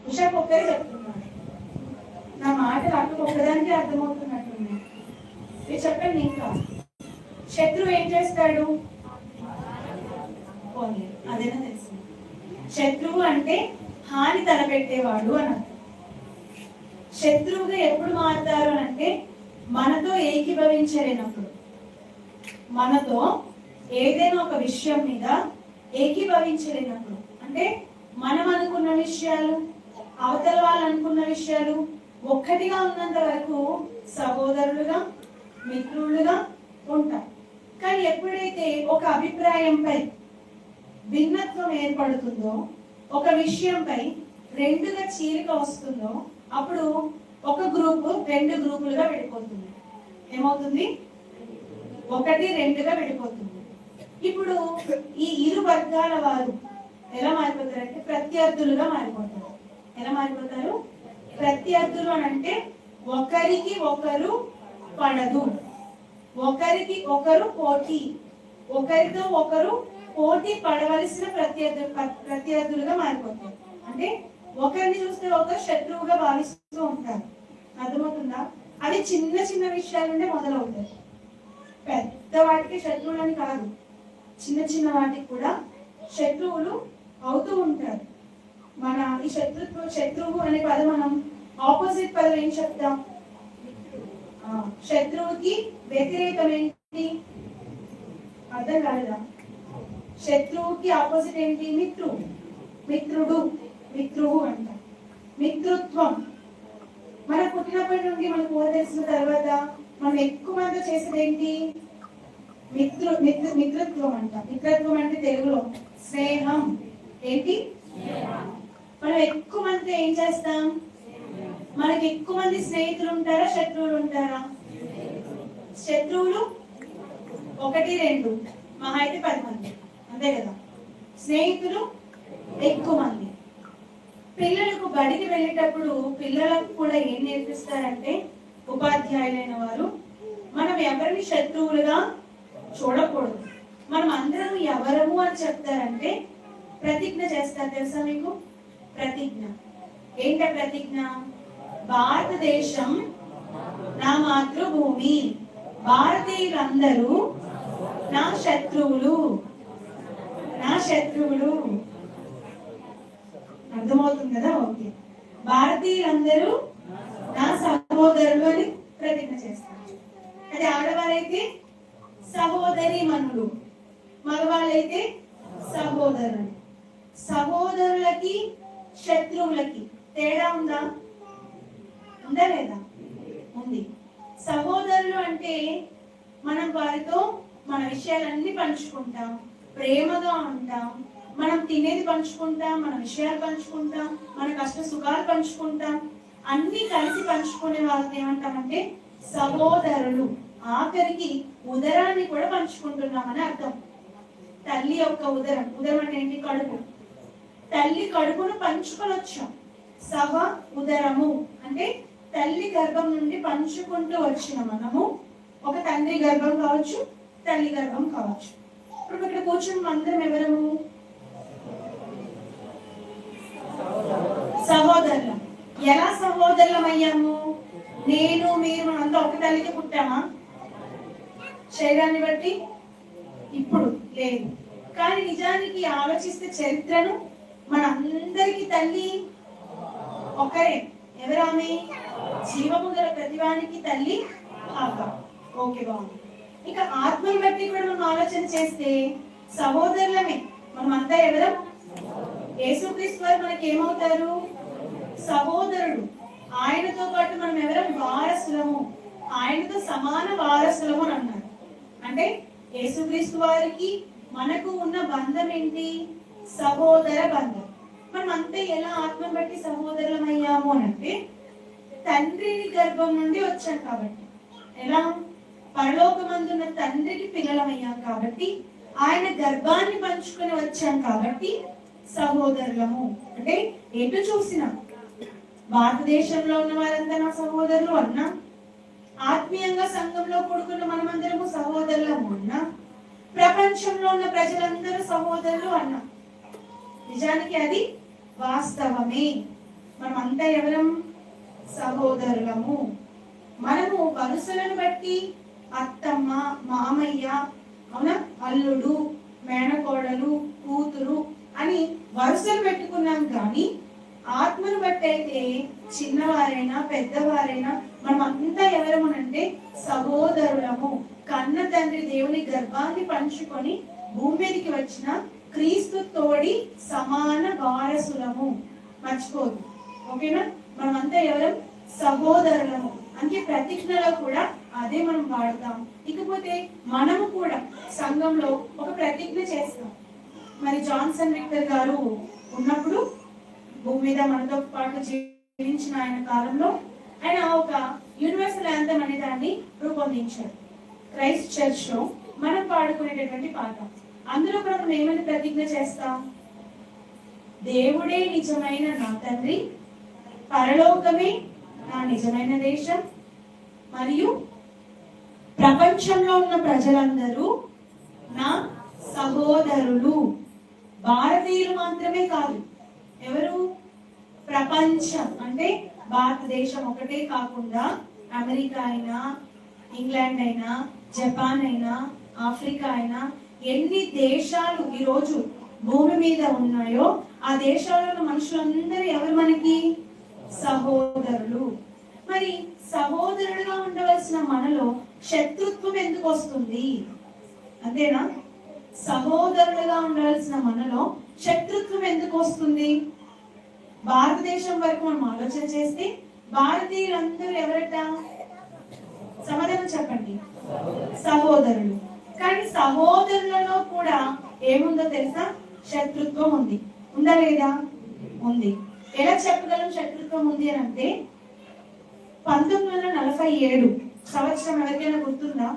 ఉషాకు ఒక్కరే చెప్తున్నాను, నా మాటలు అక్కడికి ఒక్కదానికి అర్థమవుతున్నట్టున్నాయి. మీరు చెప్పండి. ఇంకా శత్రువు ఏం చేస్తాడు? అదేనా తెలుసు. శత్రువు అంటే హాని తలపెట్టేవాడు అని అర్థం. శత్రువుగా ఎప్పుడు మారుతారు అని అంటే మనతో ఏకీభవించలేనప్పుడు, మనతో ఏదైనా ఒక విషయం మీద ఏకీభవించలేనప్పుడు, అంటే మనం అనుకున్న విషయాలు అవతల వాళ్ళు అనుకున్న విషయాలు ఒక్కటిగా ఉన్నంత వరకు సహోదరులుగా మిత్రులుగా ఉంటాం. కానీ ఎప్పుడైతే ఒక అభిప్రాయంపై భిన్నత్వం ఏర్పడుతుందో, ఒక విషయంపై రెండుగా చీలిక వస్తుందో, అప్పుడు ఒక గ్రూపు రెండు గ్రూపులుగా విడిపోతుంది. ఏమవుతుంది? ఒకటి రెండుగా విడిపోతుంది. ఇప్పుడు ఈ ఇరు వర్గాల వారు ఎలా మారిపోతారంటే ప్రత్యర్థులుగా మారిపోతారు. ఎలా మారిపోతారు? ప్రత్యర్థులు అని అంటే ఒకరికి ఒకరు పడదు, ఒకరికి ఒకరు పోటీ, ఒకరితో ఒకరు పోటీ పడవలసిన ప్రత్యర్థులుగా మారిపోతారు. అంటే ఒకరిని చూస్తే ఒకరు శత్రువుగా భావిస్తూ ఉంటారు. అర్థమవుతుందా? అది చిన్న చిన్న విషయాల నుండే మొదలవుతాయి. పెద్ద వాటికి శత్రువులని కాదు, చిన్న చిన్న వాటికి కూడా శత్రువులు అవుతూ ఉంటారు. మన ఈ శత్రువు అనే పదం మనం ఆపోజిట్ పదం ఏం చెప్తాం? శత్రువుకి వ్యతిరేకం ఏంటి? అర్థం కాలేదా? శత్రువుకి ఆపోజిట్ ఏంటి? మిత్రువు. మిత్రుడు, మిత్రువు అంట. మిత్రుత్వం. మన పుట్టినప్పటి నుండి మనకు ఊహ తెలిసిన తర్వాత మనం ఎక్కువ మంది చేసేది ఏంటి? మిత్రత్వం అంట. మిత్రత్వం అంటే తెలుగులో స్నేహం. ఏంటి? మనం ఎక్కువ మంది ఏం చేస్తాం? మనకి ఎక్కువ మంది స్నేహితులు ఉంటారా, శత్రువులు ఉంటారా? శత్రువులు ఒకటి రెండు, మహా అయితే 10 మంది, అంతే కదా. స్నేహితులు ఎక్కువ మంది. పిల్లలకు బడికి వెళ్ళేటప్పుడు పిల్లలకు కూడా ఏం నేర్పిస్తారంటే ఉపాధ్యాయులైన వారు మనం ఎవరిని శత్రువులుగా చూడకూడదు, మనం అందరం ఎవరము అని చెప్తారంటే ప్రతిజ్ఞ చేస్తారు. తెలుసా మీకు? ప్రతిజ్ఞ ఏంట? ప్రతిజ్ఞ భారతదేశం నా మాతృభూమి, భారతీయులందరూ నా శత్రువులు, నా శత్రువులు. అర్థమవుతుంది కదా? ఓకే. భారతీయులందరూ నా సహోదరులు అని ప్రతిజ్ఞ చేస్తారు. అది ఆడవాళ్ళైతే సహోదరి మనులు, మగవాళ్ళైతే సహోదరులు. సహోదరులకి శత్రువులకి తేడా ఉందా? ఉందా లేదా? ఉంది. సహోదరులు అంటే మనం వారితో మన విషయాలన్నీ పంచుకుంటాం, ప్రేమగా ఉంటాం, మనం తినేది పంచుకుంటాం, మన విషయాలు పంచుకుంటాం, మన కష్ట సుఖాలు పంచుకుంటాం, అన్ని కలిసి పంచుకునే వాళ్ళని ఏమంటామంటే సహోదరులు. ఆఖరికి ఉదరాన్ని కూడా పంచుకుంటున్నామని అర్థం. తల్లి యొక్క ఉదరం, ఉదరం అంటే ఏంటి? కడుపు. తల్లి కడుపును పంచుకొని వచ్చాం. సహ ఉదరము అంటే తల్లి గర్భం నుండి పంచుకుంటూ వచ్చిన మనము ఒక తండ్రి గర్భం కావచ్చు, తల్లి గర్భం కావచ్చు. ఇప్పుడు ఇక్కడ కూర్చుని అందరం ఎవరము? సహోదరులం. ఎలా సహోదరులం అయ్యాము? నేను మీరు అంతా ఒక తల్లికి పుట్టామా? శరీరాన్ని బట్టి ఇప్పుడు లేదు, కానీ నిజానికి ఆలోచిస్తే చరిత్రను మన అందరికి తల్లి ఒకరే. ఎవరామె? జీవము గల ప్రతివానికి తల్లి హవ్వ. ఓకే, బాగుంది. ఇక ఆత్మని బట్టి కూడా మనం ఆలోచన చేస్తే సహోదరులమే. మనమంతా ఎవరం? యేసుక్రీస్తు వారు మనకి ఏమవుతారు? సహోదరుడు. ఆయనతో పాటు మనం ఎవరం? వారసులము. ఆయనతో సమాన వారసులము అని అన్నారు. అంటే యేసుక్రీస్తు వారికి మనకు ఉన్న బంధం ఏంటి? సహోదర బంధం. మనం అంతే ఎలా ఆత్మను బట్టి సహోదరులం అయ్యాము అని అంటే తండ్రిని గర్భం నుండి వచ్చాం కాబట్టి. ఎలా? పరలోకమందున్న తండ్రికి పిల్లలమయ్యాం కాబట్టి, ఆయన గర్భాన్ని పంచుకొని వచ్చాం కాబట్టి సహోదరులము. అంటే ఎటు చూసినా భారతదేశంలో ఉన్న వారంతా నా సహోదరులు అన్నా, ఆత్మీయంగా సంఘంలో కూడుకున్న మనమందరము సహోదరులము అన్నా, ప్రపంచంలో ఉన్న ప్రజలందరూ సహోదరులు అన్నా. నిజానికి అది వాస్తవమే. మనమంతా ఎవరం? సహోదరులము. మనము వరుసలను బట్టి అత్తమ్మ, మామయ్య, అవునా, అల్లుడు, మేనకోడలు, కూతురు అని వరుసలు పెట్టుకున్నాం. కానీ ఆత్మను బట్టి అయితే చిన్నవారైనా పెద్దవారైనా మనం అంతా ఎవరమునంటే సహోదరులము. కన్న తండ్రి దేవుని గర్భాన్ని పంచుకొని భూమి మీదకి వచ్చిన క్రీస్తు తోడి సమాన వారసులము. మర్చిపోదు, ఓకేనా? మనమంతా ఎవరం? సహోదరులము. అంటే ప్రతిజ్ఞలో కూడా అదే మనం వాడతాం. ఇకపోతే మనము కూడా సంఘంలో ఒక ప్రతిజ్ఞ చేస్తాం. మరి జాన్సన్ విక్టర్ గారు ఉన్నప్పుడు భూమి మీద మనతో పాటు జీవించిన ఆయన కాలంలో ఆయన ఒక యూనివర్సల్ యాంథమ్ అనే దాన్ని రూపొందించారు. క్రైస్ట్ చర్చ్ లో మనం పాడుకునేటటువంటి పాట. అందులో కూడా మనం ఏమని ప్రతిజ్ఞ చేస్తాం? దేవుడే నిజమైన నా తండ్రి, పరలోకమే నా నిజమైన దేశం, మరియు ప్రపంచంలో ఉన్న ప్రజలందరూ నా సహోదరులు. భారతీయులు మాత్రమే కాదు, ఎవరు? ప్రపంచం అంటే భారతదేశం ఒకటే కాకుండా అమెరికా అయినా, ఇంగ్లాండ్ అయినా, జపాన్ అయినా, ఆఫ్రికా అయినా, ఎన్ని దేశాలు ఈరోజు భూమి మీద ఉన్నాయో ఆ దేశాలలో మనుషులందరూ ఎవరు మనకి? సహోదరులు. మరి సహోదరులుగా ఉండవలసిన మనలో శత్రుత్వం ఎందుకు వస్తుంది? అంతేనా? సహోదరులుగా ఉండవలసిన మనలో శత్రుత్వం ఎందుకు వస్తుంది? భారతదేశం వరకు మనం ఆలోచన చేస్తే భారతీయులందరూ ఎవరట? సమాధానం చెప్పండి. సహోదరులు. కానీ సహోదరులలో కూడా ఏముందో తెలుసా? శత్రుత్వం ఉంది. ఉందా లేదా? ఉంది. ఎలా చెప్పగలం శత్రుత్వం ఉంది అని అంటే 1947 సంవత్సరం ఎవరికైనా గుర్తుందా?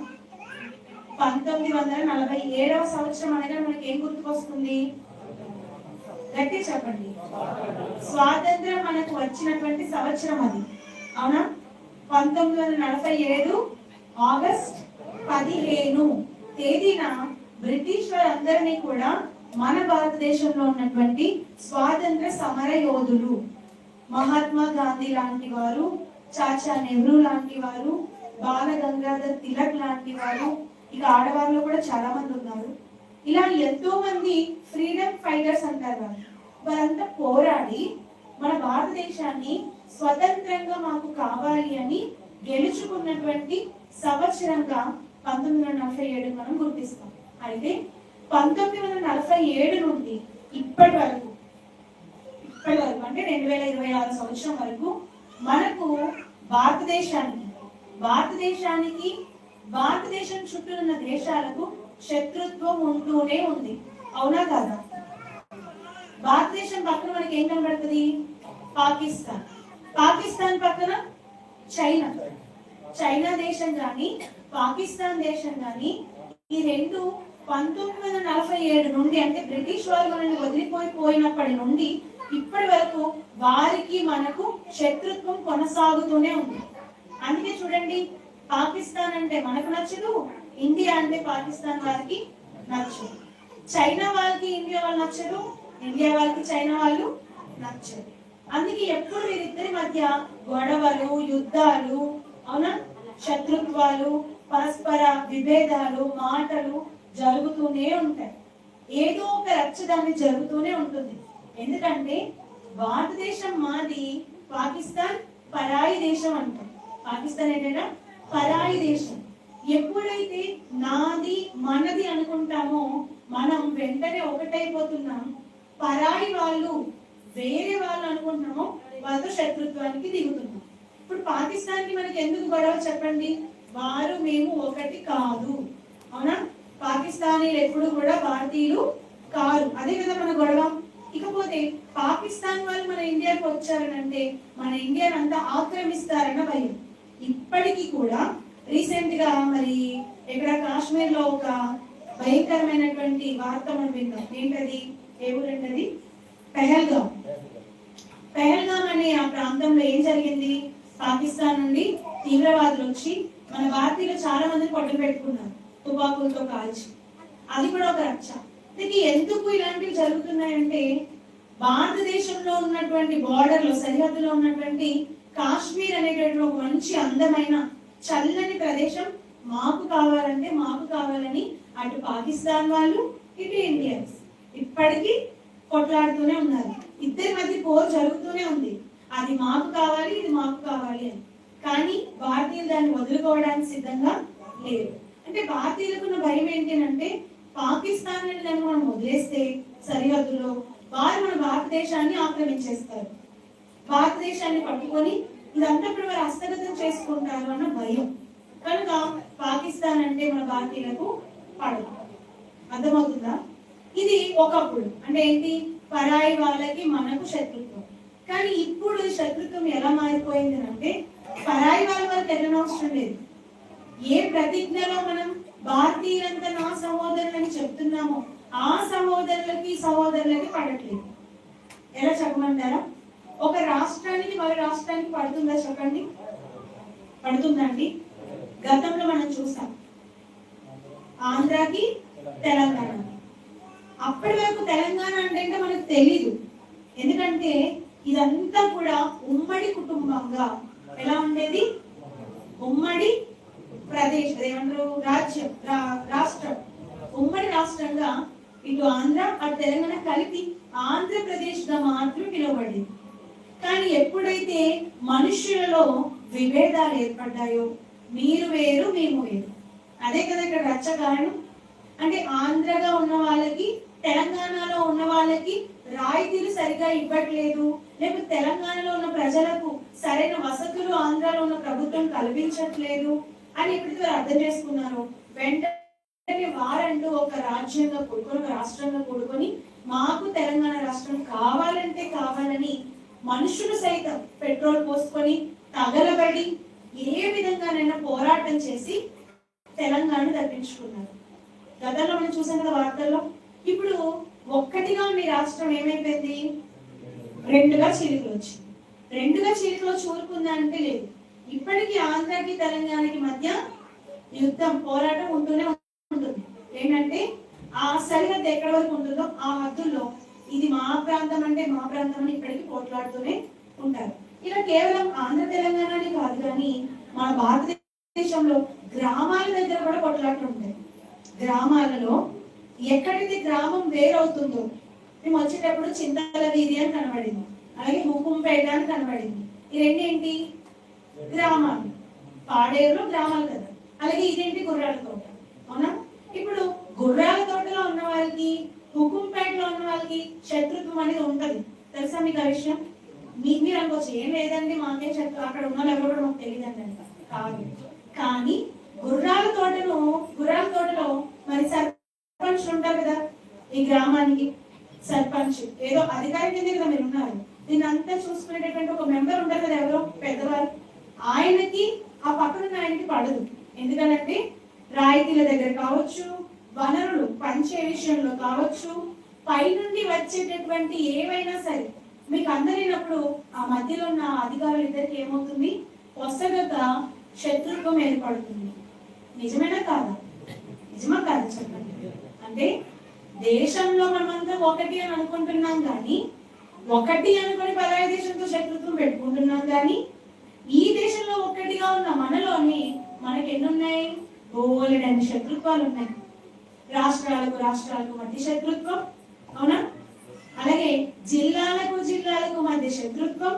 1947వ సంవత్సరం అనగా మనకి ఏం గుర్తుకొస్తుంది? గట్టి చెప్పండి. స్వాతంత్రం మనకు వచ్చినటువంటి సంవత్సరం అది, అవునా? 1947 ఆగస్ట్ 15 తేదీన బ్రిటిష్ వారందరినీ కూడా మన భారతదేశంలో ఉన్నటువంటి స్వాతంత్ర సమర యోధులు, మహాత్మా గాంధీ లాంటి వారు, చాచా నెహ్రూ లాంటి వారు, బాల గంగాధర్ తిలక్ లాంటి వారు, ఇక ఆడవారిలో కూడా చాలా మంది ఉన్నారు. ఇలా ఎంతో మంది ఫ్రీడమ్ ఫైటర్స్ అంటారు. వారంతా పోరాడి మన భారతదేశాన్ని స్వతంత్రంగా మాకు కావాలి అని గెలుచుకున్నటువంటి సంవత్సరంగా 1947 మనం గుర్తిస్తాం. అయితే 1947 నుండి ఇప్పటి వరకు అంటే 2026 సంవత్సరం వరకు మనకు భారతదేశం చుట్టూ ఉన్న దేశాలకు శత్రుత్వం ఉంటూనే ఉంది. అవునా కాదా? భారతదేశం పక్కన మనకి ఏం కనబడుతుంది? పాకిస్తాన్ పక్కన చైనా దేశం కానీ పాకిస్తాన్ దేశం కానీ ఈ రెండు 1947 నుండి అంటే బ్రిటిష్ వారు మనల్ని వదిలిపోయినప్పటి నుండి ఇప్పటి వరకు వారికి మనకు శత్రుత్వం కొనసాగుతూనే ఉంది. అందుకే చూడండి, పాకిస్తాన్ అంటే మనకు నచ్చదు, ఇండియా అంటే పాకిస్తాన్ వారికి నచ్చదు. చైనా వాళ్ళకి ఇండియా వాళ్ళు నచ్చదు, ఇండియా వాళ్ళకి చైనా వాళ్ళు నచ్చదు. అందుకే ఎప్పుడు వీరిద్దరి మధ్య గొడవలు, యుద్ధాలు, అవునా, శత్రుత్వాలు, పరస్పర విభేదాలు, మాటలు జరుగుతూనే ఉంటాయి. ఏదో ఒక రచ్చదాన్ని జరుగుతూనే ఉంటుంది. ఎందుకంటే భారతదేశం మాది, పాకిస్తాన్ పరాయి దేశం అంటాం. పాకిస్తాన్ ఏంటంటే పరాయి దేశం. ఎప్పుడైతే నాది మనది అనుకుంటామో మనం వెంటనే ఒకటైపోతున్నాం. పరాయి వాళ్ళు, వేరే వాళ్ళు అనుకుంటున్నామో వాళ్ళతో శత్రుత్వానికి దిగుతున్నాం. ఇప్పుడు పాకిస్తాన్ కి మనకి ఎందుకు గొడవ చెప్పండి? వారు మేము ఒకటి కాదు, అవునా? పాకిస్తానీలు ఎప్పుడు కూడా భారతీయులు కాదు, అదే కదా మన గొడవ. ఇకపోతే పాకిస్తాన్ వాళ్ళు మన ఇండియాకి వచ్చారనంటే మన ఇండియాని అంతా ఆక్రమిస్తారన్న భయం. ఇప్పటికీ కూడా రీసెంట్ గా మరి ఇక్కడ కాశ్మీర్ లో ఒక భయంకరమైనటువంటి వార్త మనం విన్నాం. ఏంటది? ఏ ఊరంటది? పెహల్గాం అనే ఆ ప్రాంతంలో ఏం జరిగింది? పాకిస్తాన్ నుండి తీవ్రవాదులు వచ్చి మన భారతీయులు చాలా మందిని పొట్టలు పెట్టుకున్నారు, తుపాకులతో కాల్చి. అది కూడా ఒక రక్ష. దీనికి ఎందుకు ఇలాంటివి జరుగుతున్నాయంటే భారతదేశంలో ఉన్నటువంటి బార్డర్ లో సరిహద్దులో ఉన్నటువంటి కాశ్మీర్ అనేటటువంటి ఒక మంచి అందమైన చల్లని ప్రదేశం మాకు కావాలంటే మాకు కావాలని అటు పాకిస్తాన్ వాళ్ళు ఇటు ఇండియన్స్ ఇప్పటికీ కొట్లాడుతూనే ఉన్నారు. ఇద్దరి మధ్య పోరు జరుగుతూనే ఉంది. అది మాకు కావాలి, ఇది మాకు కావాలి అని. కానీ భారతీయులు దాన్ని వదులుకోవడానికి సిద్ధంగా లేరు. అంటే భారతీయులకు ఉన్న భయం ఏంటంటే పాకిస్తాన్ దాన్ని మనం వదిలేస్తే సరిహద్దులో వారు మన భారతదేశాన్ని ఆక్రమించేస్తారు, భారతదేశాన్ని పట్టుకొని ఇదంతా కూడా వారు హస్తగతం చేసుకుంటారు అన్న భయం. కనుక పాకిస్తాన్ అంటే మన భారతీయులకు పడదు. అర్థమవుతుందా? ఇది ఒకప్పుడు అంటే ఏంటి, పరాయి వాళ్ళకి మనకు శత్రుత్వం. కానీ ఇప్పుడు శత్రుత్వం ఎలా మారిపోయింది అంటే పరాయి వాళ్ళకి వెళ్ళనవసరం లేదు. ఏ ప్రతిజ్ఞలో మనం భారతీయులంతా నా సహోదరులని చెప్తున్నామో ఆ సహోదరులకి పడట్లేదు. ఎలా చెప్పమంటారా? ఒక రాష్ట్రానికి మరో రాష్ట్రానికి పడుతుందా చెప్పండి? పడుతుందండి. గతంలో మనం చూసాం ఆంధ్రాకి తెలంగాణ. అప్పటి వరకు తెలంగాణ అంటే మనకు తెలీదు. ఎందుకంటే ఇదంతా కూడా ఉమ్మడి కుటుంబంగా ఎలా ఉండేది, ఉమ్మడి ప్రదేశ్ ఏమంటారు రాజ్యం రాష్ట్రం, ఉమ్మడి రాష్ట్రంగా ఇటు ఆంధ్ర అటు తెలంగాణ కలిపి ఆంధ్రప్రదేశ్ గా మాత్రం పిలువబడింది. కానీ ఎప్పుడైతే మనుషులలో విభేదాలు ఏర్పడ్డాయో, మీరు వేరు మేము వేరు, అదే కదా ఇక్కడ రచ్చ కారణం. అంటే ఆంధ్రగా ఉన్న వాళ్ళకి తెలంగాణలో ఉన్న వాళ్ళకి రాయితీలు సరిగా ఇవ్వట్లేదు, లేకపోతే తెలంగాణలో ఉన్న ప్రజలకు సరైన వసతులు ఆంధ్రాలో ఉన్న ప్రభుత్వం కల్పించట్లేదు అని ఎప్పుడైతే అర్థం చేసుకున్నారు, వెంటనే వారంటూ ఒక రాజ్యంగా కూడుకొని ఒక రాష్ట్రంగా కూడుకొని మాకు తెలంగాణ రాష్ట్రం కావాలంటే కావాలని మనుషులు సైతం పెట్రోల్ పోసుకొని తగలబడి ఏ విధంగానైనా పోరాటం చేసి తెలంగాణ దక్కించుకున్నారు. గతంలో మనం చూసాం కదా వార్తల్లో. ఇప్పుడు ఒక్కటిగా ఉన్న రాష్ట్రం ఏమైపోయింది, రెండుగా చీలికలు వచ్చింది. రెండుగా చీలికలు చూరుకుందా అంటే లేదు. ఇప్పటికీ ఆంధ్రాకి తెలంగాణకి మధ్య యుద్ధం పోరాటం ఉంటూనే ఉంటుంది. ఏంటంటే ఆ సరిహద్దు ఎక్కడి వరకు ఉంటుందో ఆ హద్దుల్లో ఇది మా ప్రాంతం అంటే మా ప్రాంతం అని ఇప్పటికీ పోట్లాడుతూనే ఉంటారు. ఇలా కేవలం ఆంధ్ర తెలంగాణని కాదు, కానీ మన భారతదేశంలో గ్రామాల దగ్గర కూడా కొట్లాటలు ఉంటాయి. గ్రామాలలో ఎక్కడైతే గ్రామం వేరవుతుందో, మేము వచ్చేటప్పుడు చింతల వీధి అని కనబడింది, అలాగే హుకుంపేట అని కనబడింది. ఈ రెండేంటి గ్రామాలు, పాడేరులో గ్రామాలు కదా. అలాగే ఇదేంటి గుర్రాల తోట, అవునా? ఇప్పుడు గుర్రాల తోటలో ఉన్న వాళ్ళకి హుకుంపేటలో ఉన్న వాళ్ళకి శత్రుత్వం అనేది ఉంటది. తెలుసా మీకు ఆ విషయం? మీరు అనుకోవచ్చు ఏం లేదండి మాకే శత్రు, అక్కడ ఉన్న వాళ్ళు ఎవరు మాకు తెలియదండి అంట. కాదు. కానీ గుర్రాల తోటలో మరి సర్పంచ్ ఉంటారు కదా, ఈ గ్రామానికి సర్పంచ్ ఏదో అధికారి కింద కదా మీరు ఉన్నారు. దీన్ని అంతా చూసుకునేటటువంటి ఒక మెంబర్ ఉంటారు కదా, ఎవరో పెద్దవారు. ఆయనకి ఆ పక్కన ఆయనకి పడదు. ఎందుకంటే రాయితీల దగ్గర కావచ్చు, వనరులు పంచే విషయంలో కావచ్చు, పైనుండి వచ్చేటటువంటి ఏవైనా సరే మీకు అందరినప్పుడు ఆ మధ్యలో ఉన్న అధికారులు ఇద్దరికి ఏమవుతుంది, పొసగత శత్రుత్వం ఏర్పడుతుంది. నిజమేనా కాదా? నిజమా కాదు చెప్పండి. అంటే దేశంలో మనమంతా ఒకటి అని అనుకుంటున్నాం, కానీ ఒకటి అనుకుని పరాయి దేశంతో శత్రుత్వం పెట్టుకుంటున్నాం. కానీ ఈ దేశంలో ఒక్కటిగా ఉన్న మనలోనే మనకి ఎన్నున్నాయి, బోలెడన్ని శత్రుత్వాలు ఉన్నాయి. రాష్ట్రాలకు మధ్య శత్రుత్వం, అవునా? అలాగే జిల్లాలకు మధ్య శత్రుత్వం.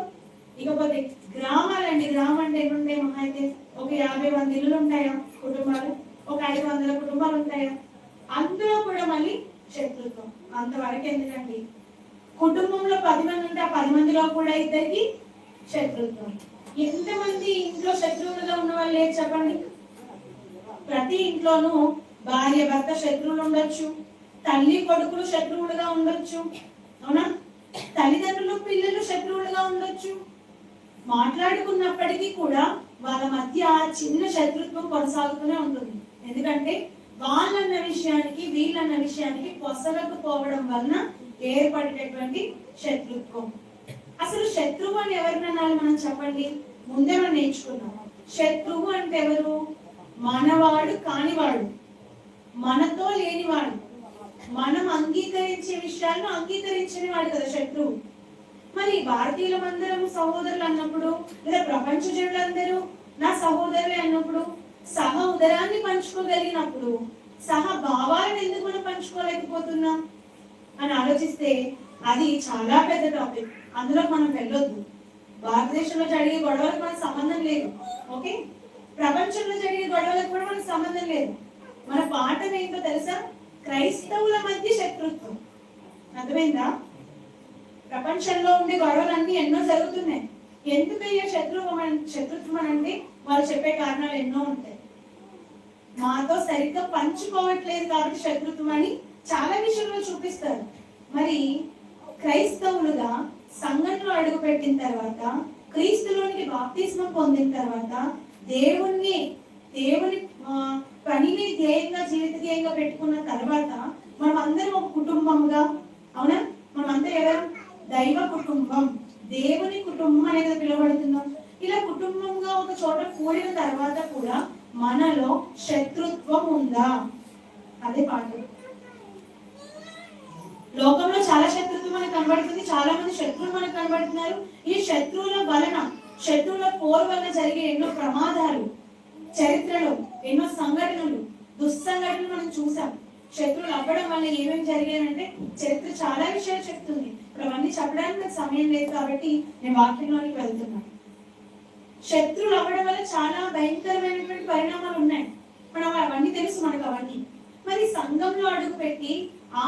ఇకపోతే గ్రామాలండి, గ్రామం అంటే ఎన్నుండే మహా అయితే ఒక 50 మంది ఇల్లులు ఉంటాయా కుటుంబాలు, ఒక 500 కుటుంబాలు ఉంటాయా, అందులో కూడా మళ్ళీ శత్రుత్వం. అంతవరకు ఎందుకండి, కుటుంబంలో 10 మంది ఉంటే ఆ 10 మందిలో కూడా ఇద్దరికి శత్రుత్వం. ఎంతమంది ఇంట్లో శత్రువులుగా ఉన్న వాళ్ళు లేదు చెప్పండి? ప్రతి ఇంట్లోనూ భార్య భర్త శత్రువులు ఉండొచ్చు, తల్లి కొడుకులు శత్రువులుగా ఉండొచ్చు, అవునా? తల్లిదండ్రులు పిల్లలు శత్రువులుగా ఉండొచ్చు. మాట్లాడుకున్నప్పటికీ కూడా వాళ్ళ మధ్య చిన్న శత్రుత్వం కొనసాగుతూనే ఉంటుంది. ఎందుకంటే వాళ్ళన్న విషయానికి వీళ్ళన్న విషయానికి పొసగకపోవడం వలన ఏర్పడేటటువంటి శత్రుత్వం. అసలు శత్రువు అని ఎవరినన్నాలి మనం చెప్పండి? ముందే మనం నేర్చుకున్నాం. శత్రువు అంటే ఎవరు? మనవాడు కానివాడు, మనతో లేనివాడు, మనం అంగీకరించే విషయాలను అంగీకరించని వాడు కదా శత్రువు. మరి భారతీయులమందరం సహోదరులు అన్నప్పుడు, లేదా ప్రపంచ జనులందరూ నా సహోదరులే అన్నప్పుడు, సహ ఉదరాన్ని పంచుకోగలిగినప్పుడు సహ భావాలను ఎందుకు మనం పంచుకోలేకపోతున్నాం అని ఆలోచిస్తే అది చాలా పెద్ద టాపిక్. అందులో మనం వెళ్ళొద్దు. భారతదేశంలో జరిగే గొడవలకు మనకు సంబంధం లేదు. ఓకే, ప్రపంచంలో జరిగే గొడవలకు కూడా మనకు సంబంధం లేదు. మన పాఠం ఏంటో తెలుసా? క్రైస్తవుల మధ్య శత్రుత్వం. అర్థమైందా? ప్రపంచంలో ఉండే గొడవలన్నీ ఎన్నో జరుగుతున్నాయి. ఎందుకయ్యా శత్రుత్వం అంటే వాళ్ళు చెప్పే కారణాలు ఎన్నో ఉంటాయి. మాతో సరిగ్గా పంచుకోవట్లేదు కాబట్టి శత్రుత్వం అని చాలా విషయంలో చూపిస్తారు. మరి క్రైస్తవులుగా సంఘంలో అడుగు పెట్టిన తర్వాత, క్రీస్తులోనికి బాప్తిస్మం పొందిన తర్వాత, దేవుని పనిని ధ్యేయంగా జీవిత ధ్యేయంగా పెట్టుకున్న తర్వాత మనం అందరం ఒక కుటుంబంగా, అవునా, మనమంతా ఎవరు? దైవ కుటుంబం, దేవుని కుటుంబం అనేది పిలువబడుతున్నాం. ఇలా కుటుంబంగా ఒక చోట కూడిన తర్వాత కూడా మనలో శత్రుత్వం ఉందా? అదే పాఠం. లోకంలో చాలా శత్రుత్వం మనకు కనబడుతుంది. చాలా మంది శత్రువులు మనకు కనబడుతున్నారు. ఈ శత్రువుల వలన, శత్రువుల పోరు వలన జరిగే ఎన్నో ప్రమాదాలు, చరిత్రలో ఎన్నో సంఘటనలు, దుస్సంఘటనలు మనం చూసాం. శత్రువులు అవ్వడం వల్ల ఏమేమి జరిగాయంటే చరిత్ర చాలా విషయాలు చెప్తుంది. ఇప్పుడు అవన్నీ చెప్పడానికి నాకు సమయం లేదు కాబట్టి నేను వాక్యంలోనికి వెళ్తున్నాను. శత్రువులు అవ్వడం వల్ల చాలా భయంకరమైనటువంటి పరిణామాలు ఉన్నాయి. మనం అవన్నీ తెలుసు మనకు అవన్నీ. మరి సంఘంలో అడుగుపెట్టి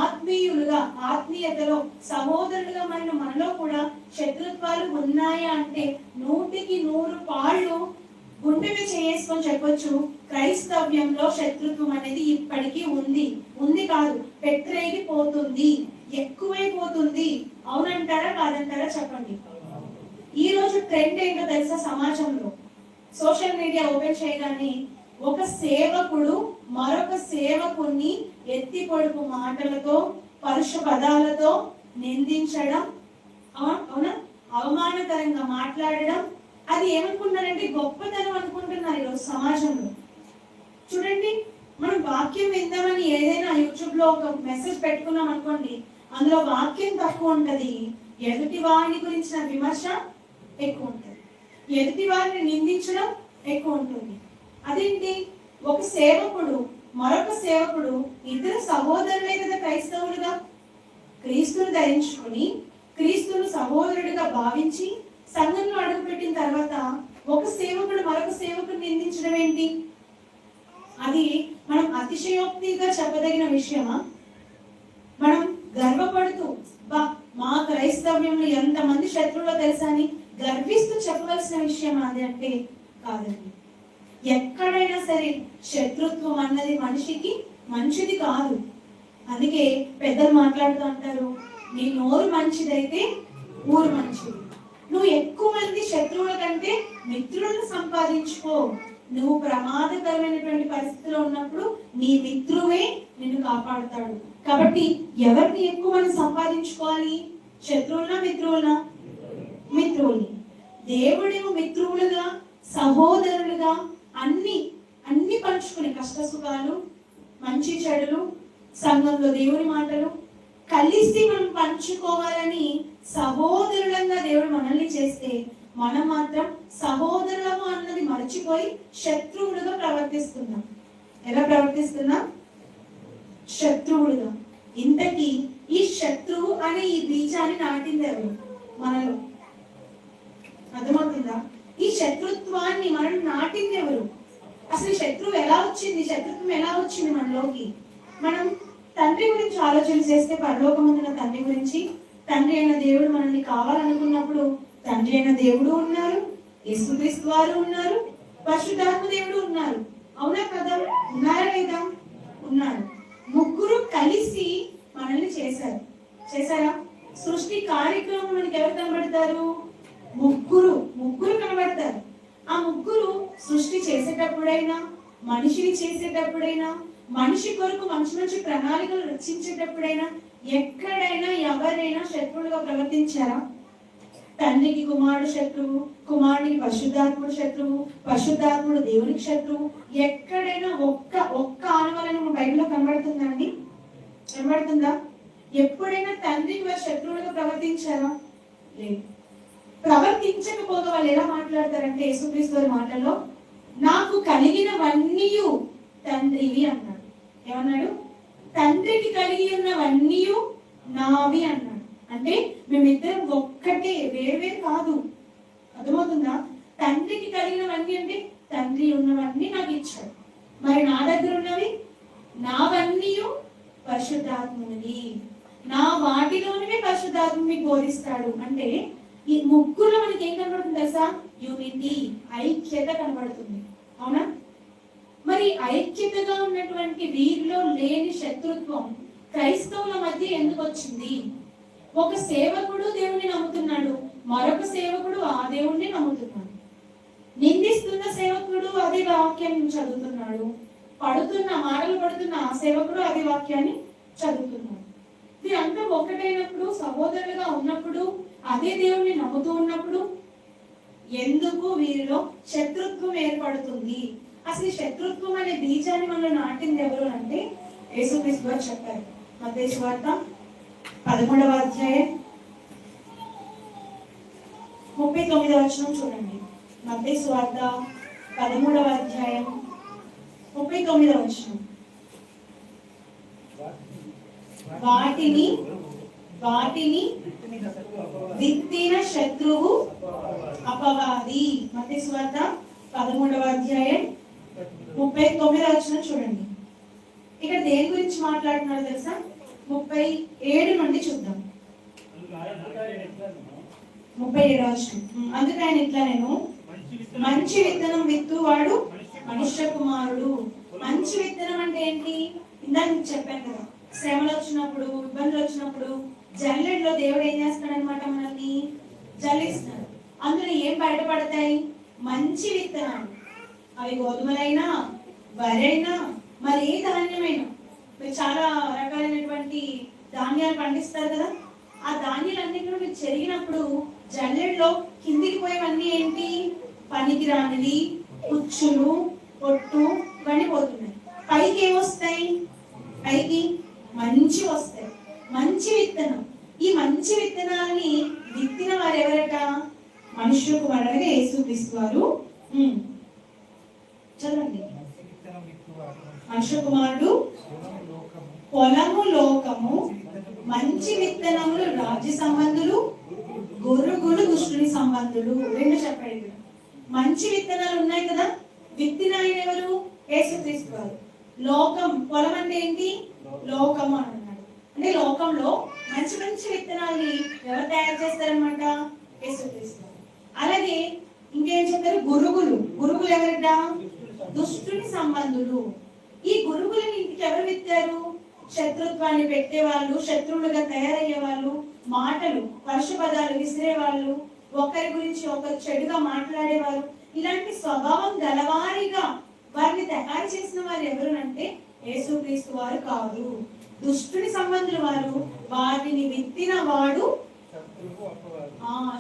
ఆత్మీయులుగా, ఆత్మీయతలో సహోదరులుగా మనలో కూడా శత్రుత్వాలు ఉన్నాయా అంటే 100కి 100 గుండె మీద చేసుకొని చెప్పొచ్చు, క్రైస్తవ్యంలో శత్రుత్వం అనేది ఇప్పటికీ ఉంది కాదు, పెట్టరేగిపోతుంది, ఎక్కువైపోతుంది. అవునంటారా కాదంటారా చెప్పండి. ఈ రోజు ట్రెండ్ ఏంటో తెలుసా? సమాజంలో సోషల్ మీడియా ఓపెన్ చేయగానే ఒక సేవకుడు మరొక సేవకుణ్ణి ఎత్తి పొడుపు మాటలతో, పరుష పదాలతో నిందించడం, అవునా, అవమానకరంగా మాట్లాడడం, అది ఏమనుకుంటున్నారంటే గొప్పతనం అనుకుంటున్నారు ఈరోజు సమాజంలో. చూడండి, మనం వాక్యం విందామని ఏదైనా యూట్యూబ్ లో ఒక మెసేజ్ పెట్టుకున్నాం అనుకోండి, అందులో వాక్యం తక్కువ ఉంటది, ఎదుటి వారిని గురించిన విమర్శ ఎక్కువ ఉంటుంది, ఎదుటి వారిని నిందించడం ఎక్కువ ఉంటుంది. అదేంటి? ఒక సేవకుడు మరొక సేవకుడు, ఇద్దరు సహోదరులే కదా క్రైస్తవులుగా, క్రీస్తును ధరించుకుని క్రీస్తును సహోదరుడిగా భావించి సంఘంలో అడుగుపెట్టిన తర్వాత ఒక సేవకుడు మరొక సేవకుడు నిందించడం ఏంటి? అది మనం అతిశయోక్తిగా చెప్పదగిన విషయమా? మనం గర్వపడుతూ మా క్రైస్తవ్యంలో ఎంతమంది శత్రువులో తెలుసా అని గర్విస్తూ చెప్పవలసిన విషయం అది అంటే కాదండి. ఎక్కడైనా సరే శత్రుత్వం అన్నది మనిషికి మంచిది కాదు. అందుకే పెద్దలు మాట్లాడుతూ అంటారు, నీ నోరు మంచిదైతే ఊరు మంచిది. నువ్వు ఎక్కువ మంది శత్రువుల కంటే మిత్రులను సంపాదించుకో. నువ్వు ప్రమాదకరమైనటువంటి పరిస్థితిలో ఉన్నప్పుడు నీ మిత్రువే నిన్ను కాపాడుతాడు. కాబట్టి ఎవరిని ఎక్కువ మనం సంపాదించుకోవాలి? శత్రువులనా మిత్రువులనా? మిత్రువుల్ని. దేవుడేమో మిత్రువులుగా, సహోదరులుగా అన్ని పంచుకునే కష్ట సుఖాలు, మంచి చెడులు, సంఘంలో దేవుని మాటలు కలిసి మనం పంచుకోవాలని సహోదరులంగా దేవుడు మనల్ని చేస్తే, మనం మాత్రం సహోదరులము అన్నది మర్చిపోయి శత్రువులుగా ప్రవర్తిస్తున్నాం. ఎలా ప్రవర్తిస్తున్నాం? శత్రువులుగా. ఇంతకీ ఈ శత్రువు అనే ఈ బీజాన్ని నాటింది ఎవరు? మనలో. అర్థమవుతుందా? ఈ శత్రుత్వాన్ని మనం నాటింది ఎవరు? అసలు శత్రువు ఎలా వచ్చింది? శత్రుత్వం ఎలా వచ్చింది మనలోకి? మనం తండ్రి గురించి ఆలోచన చేస్తే, పరలోకమందున తండ్రి గురించి, తండ్రి అయిన దేవుడు మనల్ని కావాలనుకున్నప్పుడు తండ్రి అయిన దేవుడు ఉన్నారు, యేసుక్రీస్తు వారు ఉన్నారు, పరిశుద్ధాత్మ దేవుడు ఉన్నారు. అవునా కదా? ఉన్నారా లేదా? ఉన్నారు. ముగ్గురు కలిసి మనల్ని చేశారా? సృష్టి కార్యక్రమం మనకి ఎవరు కనబడతారు? ముగ్గురు కనబడతారు. ఆ ముగ్గురు సృష్టి చేసేటప్పుడైనా, మనిషిని చేసేటప్పుడైనా, మనిషి కొరకు మంచి ప్రణాళికలు రచించేటప్పుడైనా ఎక్కడైనా ఎవరైనా శత్రువులుగా ప్రవర్తించారా? తండ్రికి కుమారుడు శత్రువు, కుమారుడికి పరిశుద్ధాత్ముడు శత్రువు, పరిశుద్ధాత్ముడు దేవునికి శత్రువు. ఎక్కడైనా ఒక్క ఆనవాలను బైబిల్లో కనబడుతుందండి? కనబడుతుందా? ఎప్పుడైనా తండ్రికి వారు శత్రువులుగా ప్రవర్తించారా? లేదు. ప్రవర్తించకపోగా వాళ్ళు ఎలా మాట్లాడతారంటే యేసుక్రీస్తు వారి మాటల్లో నాకు కలిగినవన్నీ తండ్రివి అన్నాడు. ఏమన్నాడు? తండ్రికి కలిగి ఉన్నవన్నీ నావి అన్నాడు. అంటే మేమిద్దరం ఒక్కటే, వేరువేరు కాదు. అర్థమవుతుందా? తండ్రికి కలిగినవన్నీ అంటే తండ్రి ఉన్నవన్నీ నాకు ఇచ్చాడు. మరి నా దగ్గర ఉన్నవి నావన్నీ పరిశుద్ధాత్మునివి, నా వాటిలోనివి పరిశుద్ధాత్మ మీకు బోధిస్తాడు. అంటే ఈ ముగ్గురులో మనకి ఏం కనబడుతుంది తెలుసా? యూనిటీ, ఐక్యత కనబడుతుంది. అవునా? మరి ఐక్యతగా ఉన్నటువంటి వీరిలో లేని శత్రుత్వం క్రైస్తవుల మధ్య ఎందుకు వచ్చింది? ఒక సేవకుడు దేవుణ్ణి నమ్ముతున్నాడు, మరొక సేవకుడు ఆ దేవుణ్ణి నమ్ముతున్నాడు. నిందిస్తున్న సేవకుడు అదే వాక్యాన్ని చదువుతున్నాడు, పడుతున్న మాటలు పడుతున్న ఆ సేవకుడు అదే వాక్యాన్ని చదువుతున్నాడు. వీరంతా ఒకటైనప్పుడు, సహోదరులుగా ఉన్నప్పుడు, అదే దేవుణ్ణి నమ్ముతూ ఉన్నప్పుడు ఎందుకు వీరిలో శత్రుత్వం ఏర్పడుతుంది? అసలు శత్రుత్వం అనే బీజాన్ని మనలో నాటింది ఎవరు అంటే యేసుక్రీస్తు వారు చెప్పారు. మత్తయి సువార్త 13వ అధ్యాయం 39వ వచనం చూడండి. మత్తయి సువార్త 13వ అధ్యాయం 39వ వచనం. వాటిని విత్తిన శత్రువు అపవాది. మత్తయి సువార్త 13వ అధ్యాయం 39వ వచనం చూడండి. ఇక్కడ దేని గురించి మాట్లాడుతున్నారు తెలుసా? 37 నుండి చూద్దాం. 37వ వచనం. అందుకే ఆయన ఇట్లా, నేను మంచి విత్తనం విత్తువాడు మనుష్య కుమారుడు. మంచి విత్తనం అంటే ఏంటి? ఇందాక మీకు చెప్పాను కదా, శ్రమలు వచ్చినప్పుడు, ఇబ్బందులు వచ్చినప్పుడు జల్లెడలో దేవుడు ఏం చేస్తాడనమాట, మనల్ని జల్లిస్తాడు. అందులో ఏం బయటపడతాయి? మంచి విత్తనాలు. అవి గోధుమలైనా, వరైనా, మరి ఏ ధాన్యమైనా. మీరు చాలా రకాలైనటువంటి ధాన్యాలు పండిస్తారు కదా, ఆ ధాన్యాలన్నీ కూడా మీరు చెరిగినప్పుడు జల్లెడలో కిందికి పోయేవన్నీ ఏంటి? పనికి రానివి, పుచ్చులు, పొట్టు, ఇవన్నీ పోతున్నాయి. పైకి ఏమొస్తాయి? పైకి మంచి వస్తాయి. మంచి విత్తనం. ఈ మంచి విత్తనాలని విత్తిన వారు ఎవరట? మనుష్య కుమారుడు యేసుక్రీస్తు వారు. చదవండి. మనుష్య కుమారుడు పొలము లోకము, మంచి విత్తనములు రాజ్య సంబంధులు, గొర్రెలు దుష్టుని సంబంధులు. రెండు చెప్పండి. మంచి విత్తనాలు ఉన్నాయి కదా, విత్తిన ఆయన ఎవరు? యేసుక్రీస్తు వారు. లోకం, పొలం అంటే ఏంటి? లోకము అని అన్నాడు. అంటే లోకంలో మంచి మంచి విత్తనాల్ని ఎవరు తయారు చేస్తారనమాట? యేసుక్రీస్తు. అలాగే ఇంకేం చెప్తారు? గురుగులు ఎవరట? దుష్టుని సంబంధులు. ఈ గురుగులని ఇంటికి ఎవరు విత్తారు? శత్రుత్వాన్ని పెట్టేవాళ్ళు, శత్రువులుగా తయారయ్యే వాళ్ళు, మాటలు, వర్ష పదాలు విసిరే వాళ్ళు, ఒకరి గురించి ఒకరు చెడుగా మాట్లాడేవారు, ఇలాంటి స్వభావం గలవారిగా వారిని తయారు చేసిన వారు ఎవరు అంటే యేసుక్రీస్తు వారు కాదు. దుష్టుని సంబంధులు వారు. వారిని విత్తిన వాడు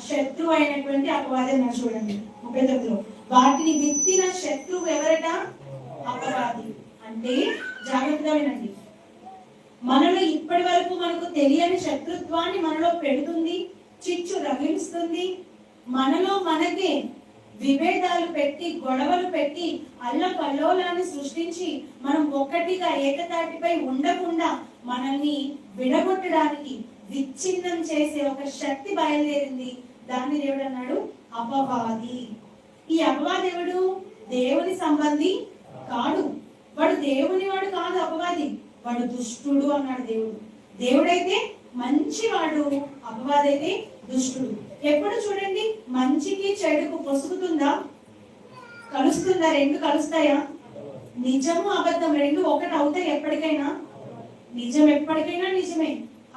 శత్రువు అయినటువంటి అపవాది అన్నారు. చూడండి 39లో. వాటిని విత్తిన శత్రువు ఎవరట? అపవాది. అంటే జాగ్రత్తగా వినండి, మనలో ఇప్పటి వరకు మనకు తెలియని శత్రుత్వాన్ని మనలో పెడుతుంది, చిచ్చు రగిలిస్తుంది. మనలో మనకే విభేదాలు పెట్టి, గొడవలు పెట్టి, అల్లకల్లోలాన్ని సృష్టించి మనం ఒక్కటిగా ఏకతాటిపై ఉండకుండా మనల్ని విడగొట్టడానికి, విచ్ఛిన్నం చేసే ఒక శక్తి బయలుదేరింది. దాన్ని దేవుడు అన్నాడు అపవాది. ఈ అపవాది ఎవడు? దేవుని సంబంధి కాడు. వాడు దేవుని వాడు కాదు. అపవాది వాడు దుష్టుడు అన్నాడు దేవుడు. దేవుడైతే మంచివాడు, అపవాది అయితే దుష్టుడు. ఎప్పుడు చూడండి, మంచికి చెడుకు పొసుగుతుందా? కలుస్తుందా? రెండు కలుస్తాయా? నిజము అబద్ధం రెండు ఒకటి అవుతాయి ఎప్పటికైనా. నిజం ఎప్పటికైనా నిజమే.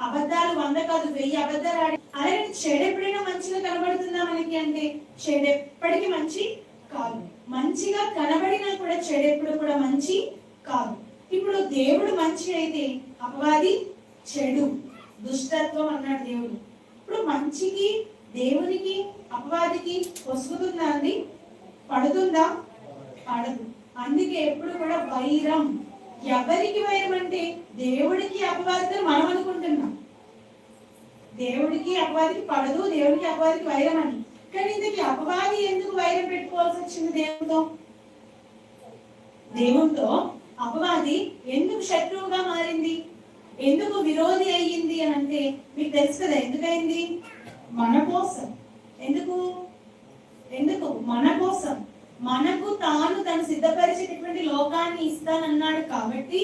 అబద్ధాలు 100 కాదు 1000 అబద్ధాలు ఆడి. అలాగే చెడు ఎప్పుడైనా మంచిగా కనబడుతుందా మనకి అంటే చెడు ఎప్పటికీ మంచి కాదు. మంచిగా కనబడినా కూడా చెడు ఎప్పుడు కూడా మంచి కాదు. ఇప్పుడు దేవుడు మంచి అయితే అపవాది చెడు, దుష్టత్వం అన్నాడు దేవుడు. ఇప్పుడు మంచికి, దేవునికి, అపవాదికి పొసుగుతుందా అండి? పడుతుందా? పడదు. అందుకే ఎప్పుడు కూడా వైరం, ఎవరికి వైరం అంటే దేవుడికి అపవాదితో మనం అనుకుంటున్నాం. దేవుడికి అపవాదికి పడదు, దేవుడికి అపవాదికి వైరం అని. కానీ ఇంతకీ అపవాది ఎందుకు వైరం పెట్టుకోవాల్సి వచ్చింది దేవుడితో? దేవుడితో అపవాది ఎందుకు శత్రువుగా మారింది, ఎందుకు విరోధి అయ్యింది అని అంటే మీకు తెలుసు కదా. ఎందుకైంది? మన కోసం. ఎందుకు? మన కోసం, మనకు తను సిద్ధపరిచేటటువంటి లోకాన్ని ఇస్తానన్నాడు కాబట్టి,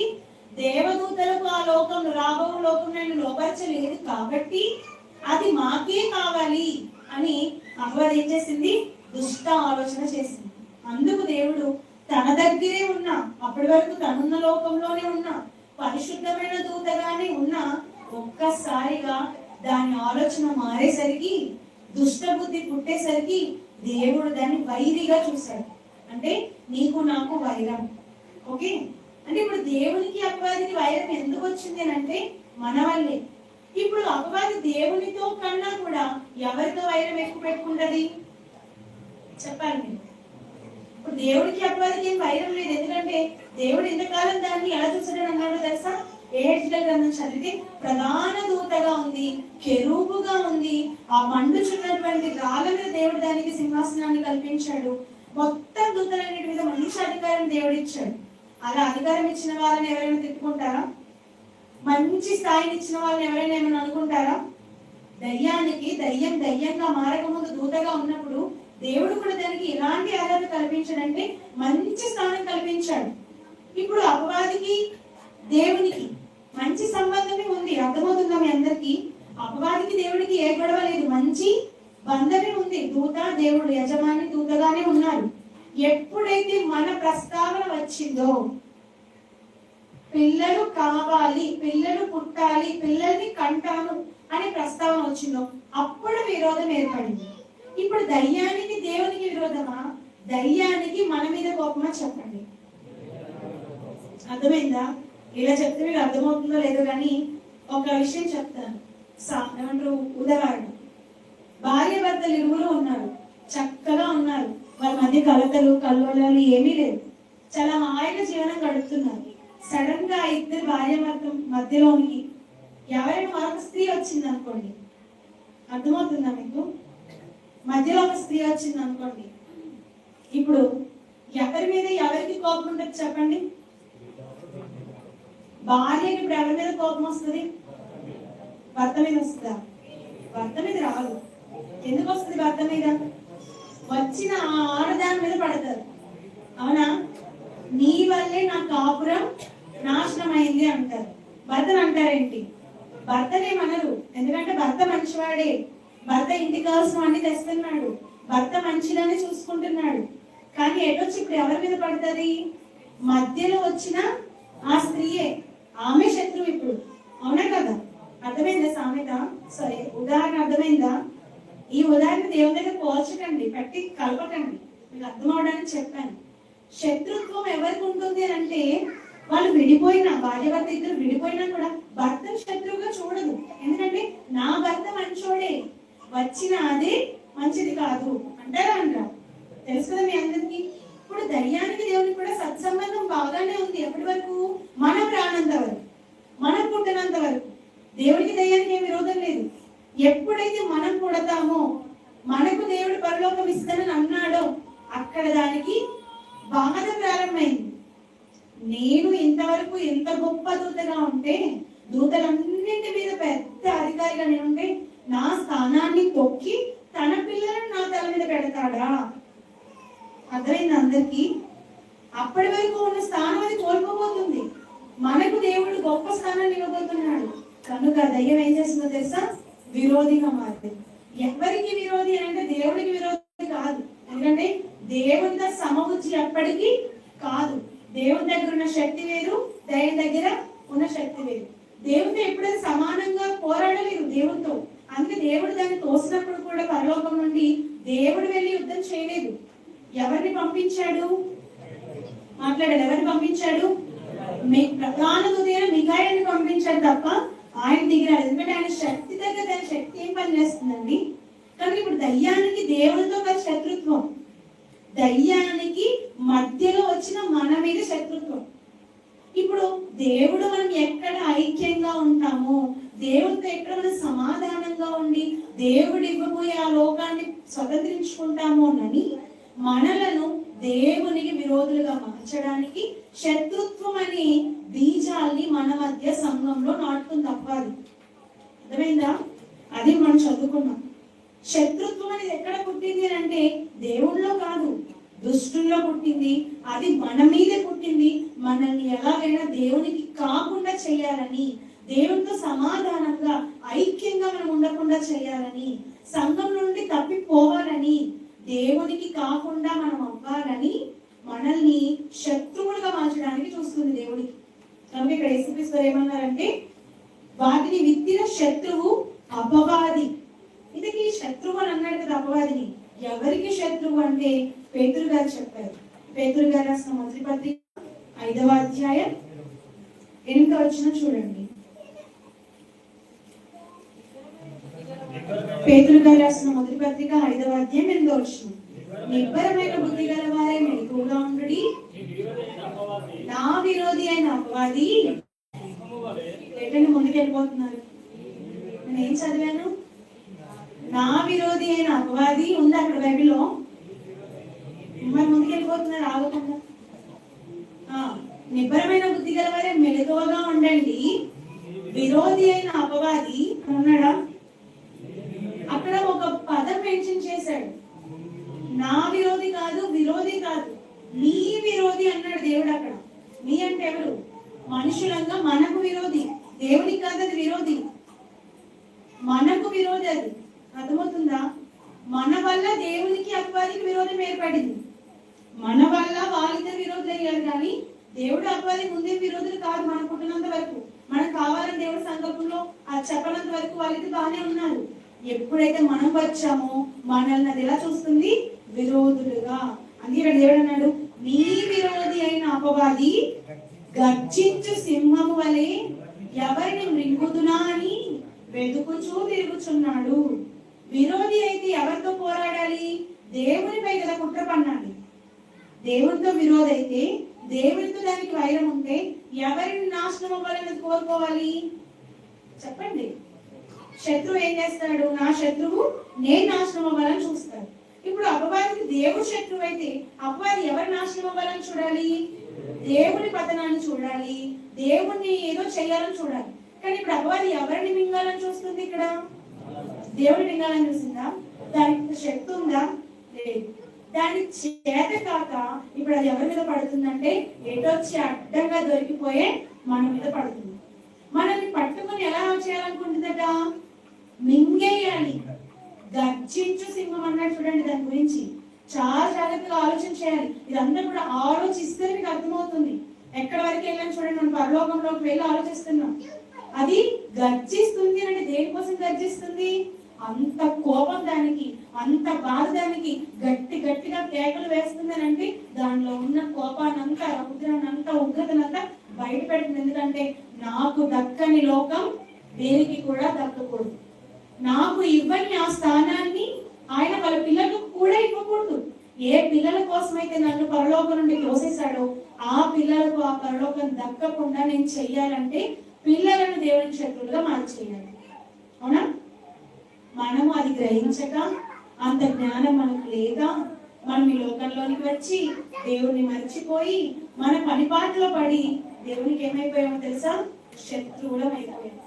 దేవదూతలకు ఆ లోకం రాబో లోకం నేను లోపరచలేదు కాబట్టి అది మాకే కావాలి అని అపవాది ఏం చేసింది? దుష్ట ఆలోచన చేసింది. అందుకు దేవుడు తన దగ్గరే ఉన్నా, అప్పటి వరకు తనున్న లోకంలోనే ఉన్నా, పరిశుద్ధమైన దూతగానే ఉన్నా, ఒక్కసారిగా దాని ఆలోచన మారేసరికి, దుష్ట బుద్ధి పుట్టేసరికి దేవుడు దాన్ని వైరిగా చూశాడు. అంటే నీకు నాకు వైరం. ఓకే, అంటే ఇప్పుడు దేవునికి అపవాదికి వైరం ఎందుకు వచ్చింది అని అంటే మన వల్లే. ఇప్పుడు అపవాది దేవునితో కన్నా కూడా ఎవరితో వైరం ఎక్కువ పెట్టుకుంటది చెప్పాలి మీరు. ఇప్పుడు దేవుడికి అపవాదికి ఏం వైరం లేదు. ఎందుకంటే దేవుడు ఇంతకాలం దాన్ని ఎలా చూసాడని అన్నాడో తెలుసా? ఏహెజ్కేలు గ్రంథం చదివితే ప్రధాన దూతగా ఉంది, కెరూబుగా ఉంది, ఆ మండుచున్నటువంటి రాళ్ళ మీద దేవుడు దానికి సింహాసనాన్ని కల్పించాడు. మొత్తం దూతలన్నిటి మీద మంచి అధికారం దేవుడు ఇచ్చాడు. అలా అధికారం ఇచ్చిన వాళ్ళని ఎవరైనా తిట్టుకుంటారా? మంచి స్థాయిని ఇచ్చిన వాళ్ళని ఎవరైనా ఏమైనా అనుకుంటారా? దయ్యంగా మారకముందు దూతగా ఉన్నప్పుడు దేవుడు కూడా దానికి ఎలాంటి ఆరాధన కల్పించాడంటే మంచి స్థానం కల్పించాడు. ఇప్పుడు అపవాదికి దేవునికి మంచి సంబంధమే ఉంది. అర్థమవుతుందా మీ అందరికి? అపవాదికి దేవుడికి ఏ గొడవ లేదు, మంచి బంధమే ఉంది. దూత దేవుడు యజమాని దూతగానే ఉన్నారు. ఎప్పుడైతే మన ప్రస్తావన వచ్చిందో, పిల్లలు కావాలి, పిల్లలు పుట్టాలి, పిల్లల్ని కంటాను అనే ప్రస్తావన వచ్చిందో అప్పుడు విరోధం ఏర్పడింది. ఇప్పుడు దయ్యానికి దేవునికి విరోధమా, దయ్యానికి మన మీద కోపమా చెప్పండి? అర్థమైందా? ఇలా చెప్తే మీకు అర్థమవుతుందో లేదో కానీ ఒక విషయం చెప్తాను. ఏమంటారు, ఉదాహరణ. భార్య భర్తలు ఇరువురు ఉన్నారు, చక్కగా ఉన్నారు, వాళ్ళ మధ్య కలతలు కల్లోలాలు ఏమీ లేదు, చాలా హాయిగా జీవనం గడుపుతున్నారు. సడన్ గా ఇద్దరు భార్య భర్త మధ్యలోనికి ఎవరైనా మరొక స్త్రీ వచ్చింది అనుకోండి. అర్థమవుతుందా మీకు? మధ్యలో ఒక స్త్రీ వచ్చింది అనుకోండి. ఇప్పుడు ఎవరి మీద ఎవరికి కోపం ఉంటుంది చెప్పండి? భార్యకి ఇప్పుడు ఎవరి మీద కోపం వస్తుంది? భర్త మీద వస్తుందా? భర్త మీద రాదు. ఎందుకు వస్తుంది భర్త మీద? వచ్చిన ఆ ఆడదాని మీద పడతారు. అవునా? నీ వల్లే నా కాపురం నాశనం అయింది అంటారు. భర్తను అంటారేంటి? భర్తనేమనరు, ఎందుకంటే భర్త మంచివాడే, భర్త ఇంటికి కావాల్సిన అన్ని తెస్తున్నాడు, భర్త మంచిగానే చూసుకుంటున్నాడు. కానీ ఎటొచ్చి ఇప్పుడు ఎవరి మీద పడుతుంది? మధ్యలో వచ్చిన ఆ స్త్రీయే, ఆమె శత్రువు ఇప్పుడు. అవునా కదా? అర్థమైందా సామెత? సరే, ఉదాహరణ అర్థమైందా? ఈ ఉదాహరణ దేవుని దగ్గర పోల్చకండి, పెట్టి కలపకండి, మీకు అర్థం అవడానికి చెప్పాను. శత్రుత్వం ఎవరికి ఉంటుంది అని అంటే, వాళ్ళు విడిపోయినా, భార్య భర్త ఇద్దరు విడిపోయినా కూడా భర్తను శత్రువుగా చూడదు. ఎందుకంటే నా భర్త మంచోడే, వచ్చిన అదే మంచిది కాదు అంటారా? అంటారు. తెలుసు కదా మీ అందరికి. ఇప్పుడు దయ్యానికి దేవునికి కూడా సత్సంబంధం బాగానే ఉంది. ఎప్పటి వరకు? మనం రానంత వరకు, మనం పుట్టినంత వరకు దేవుడికి దయ్యానికి ఏం విరోధం లేదు. ఎప్పుడైతే మనం పుడతామో, మనకు దేవుడు పరలోకం ఇస్తానని అన్నాడో, అక్కడ దానికి బాధ ప్రారంభమైంది. నేను ఇంతవరకు ఎంత గొప్ప దూతగా ఉంటే, దూతలన్నింటి మీద పెద్ద అధికారిగా నేనుంటే, నా స్థానాన్ని తొక్కి తన పిల్లలను నా తల మీద పెడతాడా? అర్థమైంది అందరికి? అప్పటి వరకు ఉన్న స్థానం అది కోల్పోబోతుంది. మనకు దేవుడు గొప్ప స్థానాన్ని ఇవ్వబోతున్నాడు. కనుక దయ్యం ఏం చేస్తుందో తెలుసా? విరోధిగా మారుతుంది. ఎవరికి విరోధి అంటే దేవుడికి విరోధి కాదు. ఎందుకంటే దేవునితో సమబుద్ధి ఎప్పటికీ కాదు. దేవుని దగ్గర ఉన్న శక్తి వేరు, దయ్యం దగ్గర ఉన్న శక్తి వేరు. దేవుడితో ఎప్పుడైతే సమానంగా పోరాడలేదు దేవుడితో. అందుకే దేవుడు దాన్ని తోసినప్పుడు కూడా పరలోకం నుండి దేవుడు వెళ్ళి యుద్ధం చేయలేదు. ఎవరిని పంపించాడు? మాట్లాడాడు. ఎవరిని పంపించాడు? ప్రధాన దూతైన మిఖాయేలుని పంపించాడు తప్ప ఆయన దిగిరాడు. ఎందుకంటే ఆయన శక్తి దగ్గర దాని శక్తి ఏం పని చేస్తుందండి? కానీ ఇప్పుడు దయ్యానికి దేవుడితో కలిసి శత్రుత్వం, దయ్యానికి మధ్యలో వచ్చిన మన మీద శత్రుత్వం. ఇప్పుడు దేవుడు మనం ఎక్కడ ఐక్యంగా ఉంటామో, దేవుడితో ఎక్కడ మనం సమాధానంగా ఉండి దేవుడు ఇవ్వబోయే ఆ లోకాన్ని స్వతంత్రించుకుంటాము అని మనలను దేవునికి విరోధులుగా మార్చడానికి శత్రుత్వం అనే బీజాల్ని మన మధ్య సంఘంలో నాటుతుంది తప్పది. అర్థమైందా? అది మనం చదువుకున్నాం. శత్రుత్వం అనేది ఎక్కడ పుట్టింది అంటే దేవుళ్ళలో కాదు, దుష్టుల్లో పుట్టింది. అది మన మీదే పుట్టింది. మనల్ని ఎలాగైనా దేవునికి కాకుండా చేయాలని, దేవునితో సమాధానంగా ఐక్యంగా మనం ఉండకుండా చేయాలని, సంఘం నుండి తప్పిపోవాలని, దేవునికి కాకుండా మనం అవ్వాలని మనల్ని శత్రువులుగా మార్చడానికి చూస్తుంది దేవుడికి. కనుక ఇక్కడ యేసుక్రీస్తు ఏమన్నారంటే, వాటిని విత్తిన శత్రువు అపవాది. ఇది శత్రువు అని అన్నాడు కదా అపవాదిని. ఎవరికి శత్రువు అంటే పేతురు గారు చెప్పారు. పేతురు గారు రాసిన మొదటి పత్రిక 5వ అధ్యాయం 8వ వచనం చూడండి. పేతురు గారు రాసిన మొదటి పత్రిక 5వ అధ్యాయం 8వ వచనం. నిబ్బరమైన బుద్ధి గల వారే మెలకువగా ఉండుడి, నా విరోధి అయిన అపవాది. ఏంటంటే ముందుకెళ్ళిపోతున్నారు. నేను ఏం చదివాను? నా విరోధి అయిన అపవాది ఉంది అక్కడ బైబిల్లో. మరి ముందుకెళ్ళిపోతున్నారు ఆగకుండా. నిబ్బరమైన బుద్ధి గల వారే మెలకువగా ఉండండి, విరోధి అయిన అపవాది అన్నాడా? అక్కడ ఒక పదం మెన్షన్ చేశాడు. నా విరోధి కాదు, విరోధి కాదు, నీ విరోధి అన్నాడు దేవుడు. అక్కడ నీ అంటే ఎవరు? మనుషులంగా మనకు విరోధి, దేవునికి కాదు అది విరోధి, మనకు విరోధి. అది అర్థమవుతుందా? మన వల్ల దేవునికి అపవాదికి విరోధం ఏర్పడింది. మన వల్ల వాళ్ళిద్దరు విరోధులు అయ్యారు, కానీ దేవుడు అపవాది ముందే విరోధులు కాదు. మన పుట్టినంత వరకు, మనకు కావాలని దేవుడి సంకల్పంలో అది చెప్పనంత వరకు వాళ్ళిద్దరు బాగానే ఉన్నారు. ఎప్పుడైతే మనం వచ్చామో మనల్ని అది ఎలా చూస్తుంది? విరోధులుగా. అందుకే దేవుడు అన్నాడు, నీ విరోధి అయిన అపవాది గర్జించు సింహము వలె ఎవరిని మృంగుదునా అని వెతుకుచూ తిరుగుచున్నాడు. విరోధి అయితే ఎవరితో పోరాడాలి? దేవునిపై కదా కుట్ర పన్నాలి. దేవునితో విరోధి అయితే, దేవునితో దానికి వైరం ఉంటే ఎవరిని నాశనం అవ్వాలని కోరుకోవాలి? చెప్పండి. శత్రువు ఏం చేస్తాడు? నా శత్రువు నేను నాశనం అవ్వాలని చూస్తాడు. ఇప్పుడు అపవాదికి దేవుడు శత్రువు అయితే అపవాది ఎవరు నాశనం అవ్వాలని చూడాలి? దేవుని పతనాన్ని చూడాలి, దేవుణ్ణి ఏదో చేయాలని చూడాలి. కానీ ఇప్పుడు అపవాది ఎవరిని మింగాలని చూస్తుంది? ఇక్కడ దేవుని మింగాలని చూసిందా? దానికి శక్తి ఉందా? లేదు. దాని చేత కాక ఇప్పుడు అది ఎవరి మీద పడుతుందంటే ఎటొచ్చి అడ్డంగా దొరికిపోయే మన మీద పడుతుంది. మనల్ని పట్టుకొని ఎలా చేయాలనుకుంటుందట? మింగేయాలి. గర్జించు సింహం అన్నాడు చూడండి. దాని గురించి చాలా జాగ్రత్తగా ఆలోచన చేయాలి. ఇదంతా కూడా ఆలోచిస్తే మీకు అర్థమవుతుంది. ఎక్కడి వరకు వెళ్ళాలని చూడండి. మనం పరలోకంలోకి వెళ్ళి ఆలోచిస్తున్నాం. అది గర్జిస్తుంది అంటే దేనికోసం గర్జిస్తుంది? అంత కోపం దానికి, అంత బాధ దానికి, గట్టిగా కేకలు వేస్తుంది అని అంటే దానిలో ఉన్న కోపాన్నంతా, రౌద్రాన్నంతా, ఉగ్రతనంతా బయట పెడుతుంది. ఎందుకంటే నాకు దక్కని లోకం దేనికి కూడా దక్కకూడదు, నాకు ఇవ్వని ఆ స్థానాన్ని ఆయన వాళ్ళ పిల్లలకు కూడా ఇవ్వకూడదు. ఏ పిల్లల కోసమైతే నన్ను పరలోకం నుండి తోసేశాడో ఆ పిల్లలకు ఆ పరలోకం దక్కకుండా నేను చెయ్యాలంటే పిల్లలను దేవుని శత్రువులుగా మార్చేయాలి. అవునా? మనము అది గ్రహించక, అంత జ్ఞానం మనకు లేదా, మనం ఈ లోకంలోనికి వచ్చి దేవుణ్ణి మర్చిపోయి మన పనిపాట్లో పడి దేవునికి ఏమైపోయామో తెలుసా? శత్రువులం అయిపోయాం.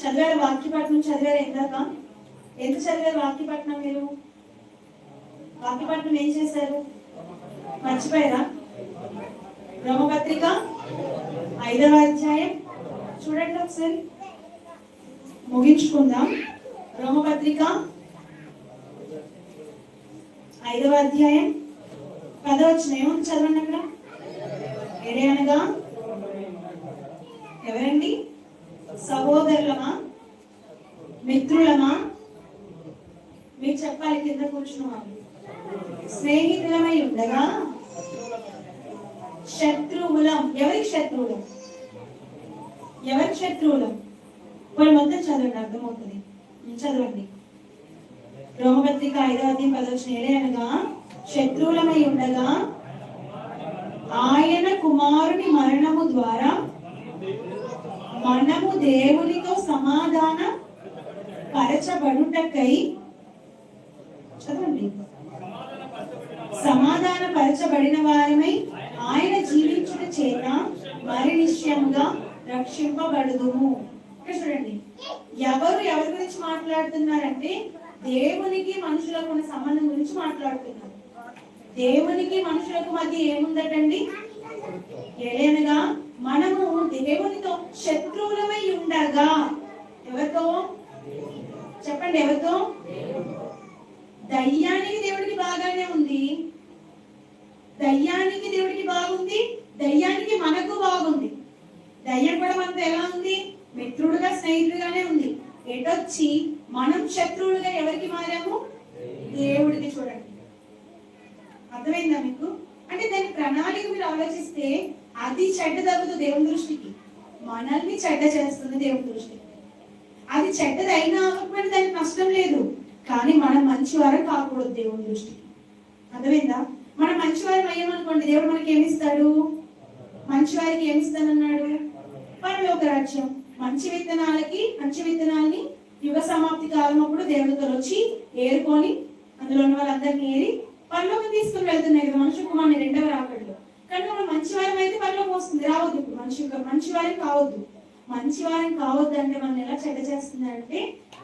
చదివారు వాక్యపట్నం, చదివారు ఎందాక? ఎంత చదివారు వాక్యపట్నం? మీరు వాక్యపట్నం ఏం చేశారు? మర్చిపోయారా? రోమపత్రిక 5వ అధ్యాయం చూడండి ఒకసారి, ముగించుకుందాం. రోమపత్రిక 5వ అధ్యాయం 10వ వచనం ఏముంది చదవండి అక్కడ. ఏడనగా ఎవరండి? సహోదరులమా, మిత్రులమా? మీరు చెప్పాలి కింద కూర్చున్న వాళ్ళు. స్నేహితులమై ఉండగా శత్రువులం. ఎవరికి శత్రువులం? ఎవరికి శత్రువులం? వాళ్ళు మొత్తం చదవండి, అర్థమవుతుంది. చదవండి. రోమపత్రిక 5వ అధ్యాయం 10వ వచనం. ఏడనగా శత్రువులమై ఉండగా ఆయన కుమారుని మరణము ద్వారా మనము దేవునితో సమాధాన పరచబడుటకై, చదవండి, సమాధాన పరచబడిన వారమై ఆయన జీవించుట చేత మరి నిశ్చయముగా రక్షింపబడుదుము. చూడండి, ఎవరి గురించి మాట్లాడుతున్నారంటే దేవునికి మనుషులకు ఉన్న సంబంధం గురించి మాట్లాడుతున్నారు. దేవునికి మనుషులకు మధ్య ఏముందటండి? ఏలనగా మనము దేవునితో శత్రువులమై ఉండగా, ఎవరితో చెప్పండి? ఎవరితో? దయ్యానికి దేవుడికి బాగానే ఉంది, దయ్యానికి దేవుడికి బాగుంది, దయ్యానికి మనకు బాగుంది. దయ్యం కూడా మనతో ఎలా ఉంది? మిత్రుడుగా, స్నేహితుడుగానే ఉంది. ఎటొచ్చి మనం శత్రువులుగా ఎవరికి మారాము? దేవుడికి. చూడండి, అర్థమైందా మీకు? అంటే దాని ప్రణాళిక మీరు ఆలోచిస్తే అది చెడ్డ తగ్గుతుంది దేవుని దృష్టికి, మనల్ని చెడ్డ చేస్తుంది దేవుని దృష్టికి. అది చెడ్డది అయినా అవ్వకపోయినా దానికి నష్టం లేదు, కానీ మనం మంచివారం కాకూడదు దేవుని దృష్టికి. అర్థమైందా? మనం మంచివారం అయ్యామనుకోండి, దేవుడు మనకి ఏమిస్తాడు? మంచివారికి ఏమిస్తానన్నాడు? పరలోక రాజ్యం. మంచి విత్తనాల్ని యుగ సమాప్తి కాలం అప్పుడు దేవుడితో వచ్చి ఏరుకొని అందులో ఉన్న వాళ్ళందరినీ ఏరి పరలోకం తీసుకుని వెళ్తున్నాయి కదా మనుషు కుమారుని రెండవ రాకడలో. కానీ మనం మంచివారం అయితే పరలోకం వస్తుంది, రావద్దు. ఇప్పుడు మంచివారం కావద్దు. మంచివారం కావద్దు అంటే మనం ఎలా చెడ్డ చేస్తుంది అంటే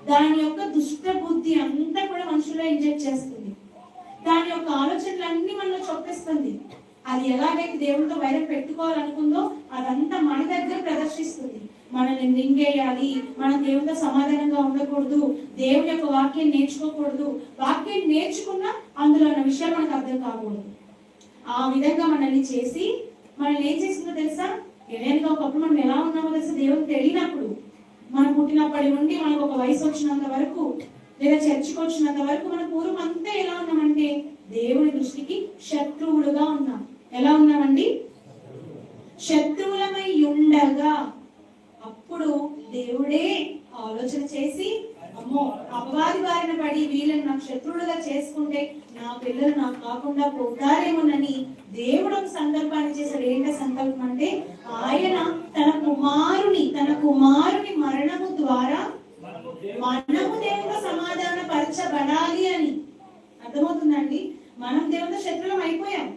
దాని యొక్క దుష్ట బుద్ధి అంతా కూడా మనుషుల్లో ఇంజెక్ట్ చేస్తుంది. దాని యొక్క ఆలోచనలన్నీ మనలో చొప్పిస్తుంది. అది ఎలాగైతే దేవుడితో వైరం పెట్టుకోవాలనుకుందో అదంతా మన దగ్గర ప్రదర్శిస్తుంది. మనల్ని నింగేయాలి, మనం దేవుడితో సమాధానంగా ఉండకూడదు, దేవుని యొక్క వాక్యం నేర్చుకోకూడదు. వాక్యం నేర్చుకున్నా అందులో ఉన్న విషయాలు మనకు అర్థం కాకూడదు. ఆ విధంగా మనల్ని చేసి మనల్ని ఏం చేసిందో తెలుసా? ఏదైనా ఒకప్పుడు మనం ఎలా ఉన్నామో తెలుసా? దేవుడికి తెలియనప్పుడు, మనం పుట్టినప్పటి నుండి మనకు ఒక వయసు వచ్చినంత వరకు లేదా చర్చికి వచ్చినంత వరకు మన పూర్వం అంతా ఎలా ఉన్నామంటే దేవుని దృష్టికి శత్రువులుగా ఉన్నాం. ఎలా ఉన్నామండి? శత్రువులమై ఉండగా అప్పుడు దేవుడే ఆలోచన చేసి, అమ్మో అపవాది బారిన పడి వీళ్ళని నాకు శత్రువులుగా చేసుకుంటే నా పిల్లలు నాకు కాకుండా పోతారేమోనని దేవుడు ఒక సంకల్పాన్ని చేశాడు. ఏంట సంకల్పం అంటే ఆయన తన కుమారుని మరణము ద్వారా మనము దేవుడితో సమాధాన పరచబడాలి అని. అర్థమవుతుందండి? మనం దేవుడితో శత్రువులం అయిపోయాం.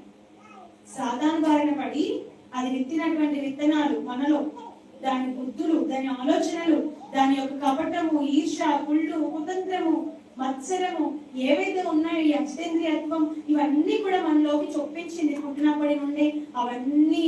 సాతాను బారిన పడి అది విత్తినటువంటి విత్తనాలు మనలో, దాని బుద్ధులు, దాని ఆలోచనలు, దాని యొక్క కపటము, ఈర్ష, కుళ్ళు, కుతంత్రము, మత్సరము ఏవైతే ఉన్నాయో, ఈ అజితేంద్రియత్వం, ఇవన్నీ కూడా మనలోకి చొప్పించింది. పుట్టినప్పటి నుండి అవన్నీ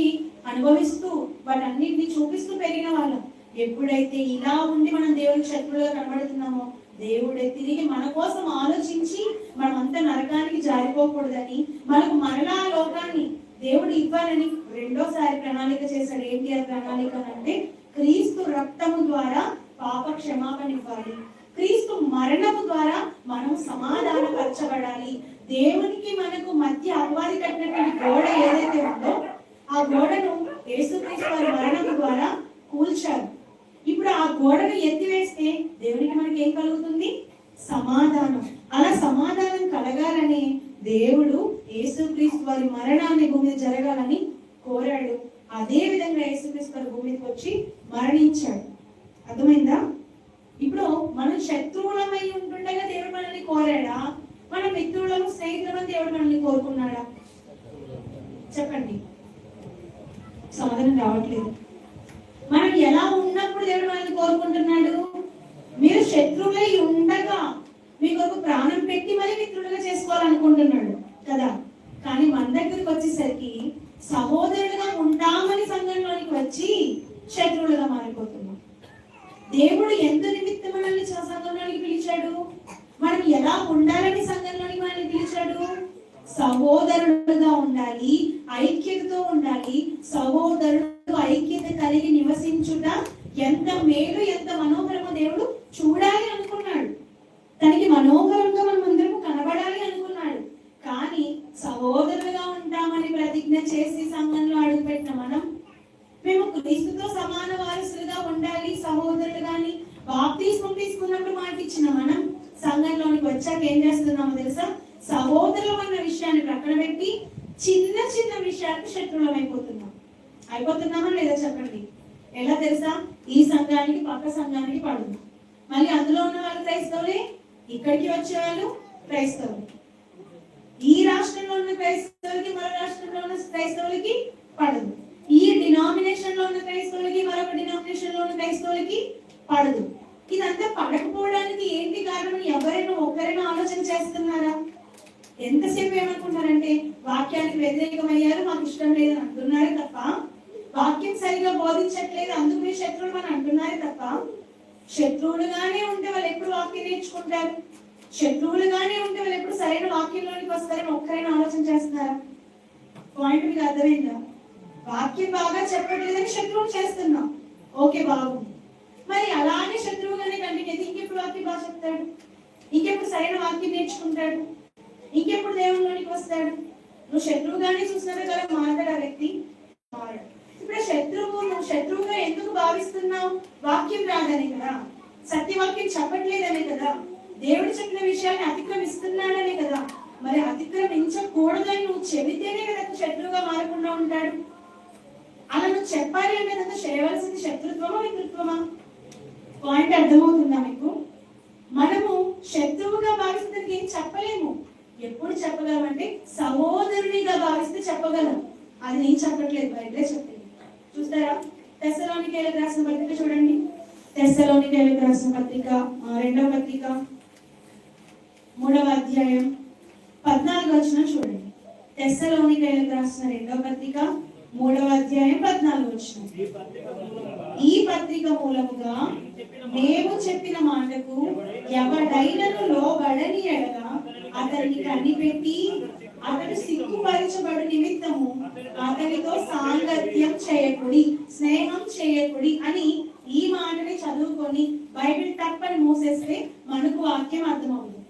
అనుభవిస్తూ వాటన్నిటిని చూపిస్తూ పెరిగిన వాళ్ళం. ఎప్పుడైతే ఇలా ఉండి మనం దేవుడికి శత్రువులుగా కనబడుతున్నామో దేవుడే తిరిగి మన కోసం ఆలోచించి మనమంతా నరకానికి జారిపోకూడదని, మనకు మరలా లోకాన్ని దేవుడు ఇవ్వాలని రెండోసారి ప్రణాళిక చేశాడు. ఏంటి ఆ ప్రణాళిక అంటే క్రీస్తు రక్తము ద్వారా పాప క్షమాపణ ఇవ్వాలి, క్రీస్తు మరణము ద్వారా మనం సమాధానపరచబడాలి. దేవునికి మనకు మధ్య అపవాది కట్టినటువంటి గోడ ఏదైతే ఉందో ఆ గోడను యేసుక్రీస్తు వారి మరణము ద్వారా కూల్చారు. ఇప్పుడు ఆ గోడను ఎత్తివేస్తే దేవునికి మనకి ఏం కలుగుతుంది? సమాధానం. అలా సమాధానం కలగాలని దేవుడు యేసుక్రీస్తు వారి మరణాన్ని భూమి మీద జరగాలని కోరాడు. అదే విధంగా యేసుక్రీస్తు వారి భూమి మీదకి వచ్చి మరణించాడు. అర్థమైందా? ఇప్పుడు మనం శత్రువులమై ఉంటుండగా దేవుడు మనల్ని కోరాడా? మన మిత్రులను, స్నేహితులను దేవుడు మనల్ని కోరుకున్నాడా? చెప్పండి, సమాధానం రావట్లేదు. మనం ఎలా ఉన్నప్పుడు దేవుడు మనల్ని కోరుకుంటున్నాడు? మీరు శత్రువులై ఉండగా మీకు ఒక ప్రాణం పెట్టి మరి మిత్రులుగా చేసుకోవాలనుకుంటున్నాడు కదా. కానీ మన దగ్గరికి వచ్చేసరికి సహోదరులుగా ఉంటామని సంఘంలోనికి వచ్చి శత్రువులుగా మారిపోతున్నాం. దేవుడు ఎందు నిమిత్తం మనల్ని సంఘంలోనికి పిలిచాడు? మనం ఎలా ఉండాలని సంఘంలోనికి మనల్ని పిలిచాడు? సహోదరుడుగా ఉండాలి, ఐక్యతతో ఉండాలి. సహోదరుడు ఐక్యత కలిగి నివసించుట ఎంత మేలు, ఎంత మనోహరమో దేవుడు చూడాలి అనుకున్నాడు. తనకి మనోహరంగా మనం అందరము కనబడాలి అనుకున్నాడు. కానీ సహోదరులుగా ఉంటామని ప్రతిజ్ఞ చేసి సంఘంలో అడుగుపెట్టిన మనం, మేము క్రీస్తుతో సమాన వారసులుగా ఉండాలి సహోదరులు గాని బాప్తిస్మం తీసుకున్నప్పుడు మాట ఇచ్చిన మనం సంఘంలోనికి వచ్చాక ఏం చేస్తున్నామో తెలుసా? సహోదరులు అన్న విషయాన్ని ప్రక్కన పెట్టి చిన్న చిన్న విషయాలు విషయానికి శత్రువులం అయిపోతున్నామా లేదా చెప్పండి. ఎలా తెలుసా? ఈ సంఘానికి పక్క సంఘానికి పడదు, మళ్ళీ అందులో ఉన్న వాళ్ళు క్రైస్తవులే, ఇక్కడికి వచ్చే వాళ్ళు క్రైస్తవులు, ఈ రాష్ట్రంలో ఉన్న క్రైస్తవులకి మరో రాష్ట్రంలో ఉన్న క్రైస్తవులకి పడదు, ఈ డినామినేషన్ లో ఉన్న క్రైస్తవులకి మరొక డినామినేషన్ లో ఉన్న క్రైస్తవులకి పడదు. ఇదంతా పడకపోవడానికి ఏంటి కారణం? ఎవరైనా ఒక్కరైనా ఆలోచన చేస్తున్నారా? ఎంతసేపు ఏమనుకుంటారంటే వాక్యానికి వ్యతిరేకమయ్యారు, మాకు ఇష్టం లేదని అంటున్నారే తప్ప, వాక్యం సరిగా బోధించట్లేదు అందుకు మీరు శత్రువులు అని అంటున్నారే తప్ప, శత్రువులుగానే ఉంటే వాళ్ళు ఎప్పుడు వాక్యం నేర్చుకుంటారు, శత్రువులుగానే ఉంటే వాళ్ళు ఎప్పుడు సరైన వాక్యంలోనికి వస్తారని ఒక్కరైనా ఆలోచన చేస్తున్నారా? పాయింట్ మీకు అర్థమైందా? వాక్యం బాగా చెప్పట్లేదని శత్రువులు చేస్తున్నాం, ఓకే బాగుంది. మరి అలానే శత్రువుగానే కంటిన్యూ అయితే ఇంకెప్పుడు వాక్యం బాగా చెప్తాడు, ఇంకెప్పుడు సరైన వాక్యం నేర్చుకుంటాడు, ఇంకెప్పుడు దేవుళ్ళలోనికి వస్తాడు? నువ్వు శత్రువుగానే చూసినావే కదా మాట్లాడు ఆ వ్యక్తి మాట్లాడు. ఇప్పుడు నువ్వు శత్రువుగా ఎందుకు భావిస్తున్నావు? వాక్యం రాదనే కదా, సత్యవాక్యం చెప్పట్లేదనే కదా, దేవుడు చెప్పిన విషయాన్ని అతిక్రమిస్తున్నాడనే కదా. మరి అతిక్రమించకూడదని నువ్వు చెబితేనే కదా శత్రువుగా మారకుండా ఉంటాడు. అలా నువ్వు చెప్పాలి అంటే అంతా చేయవలసింది శత్రుత్వమా మిత్రుత్వమా? పాయింట్ అర్థమవుతుందా మీకు? మనము శత్రువుగా భావిస్తే ఏం చెప్పలేము. ఎప్పుడు చెప్పగలం అంటే సహోదరునిగా భావిస్తే చెప్పగలం. అది నేను చెప్పట్లేదు, బైబిలే చెప్పింది. చూస్తారా? తెస్సలోనికైలకు రాసిన పత్రిక చూడండి. తెస్సలోనికైలకు రాసిన పత్రిక 2వ పత్రిక 3వ అధ్యాయం 14వ వచనం చూడండి. తెస్సలోనికైలకు రాసిన 2వ పత్రిక 3వ అధ్యాయం 14వ వచనం. ఈ పత్రిక మూలముగా మేము చెప్పిన మాటకు ఎవడైనను లోబడని ఎడల అతన్ని కనిపెట్టి అతడు సిగ్గుపరచబడు నిమిత్తము అతనితో సాంగత్యం చేయకుడి, స్నేహం చేయకుడి అని ఈ మాటని చదువుకొని బైబిల్ తప్పని మూసేస్తే మనకు వాక్యం అర్థమవుతుంది.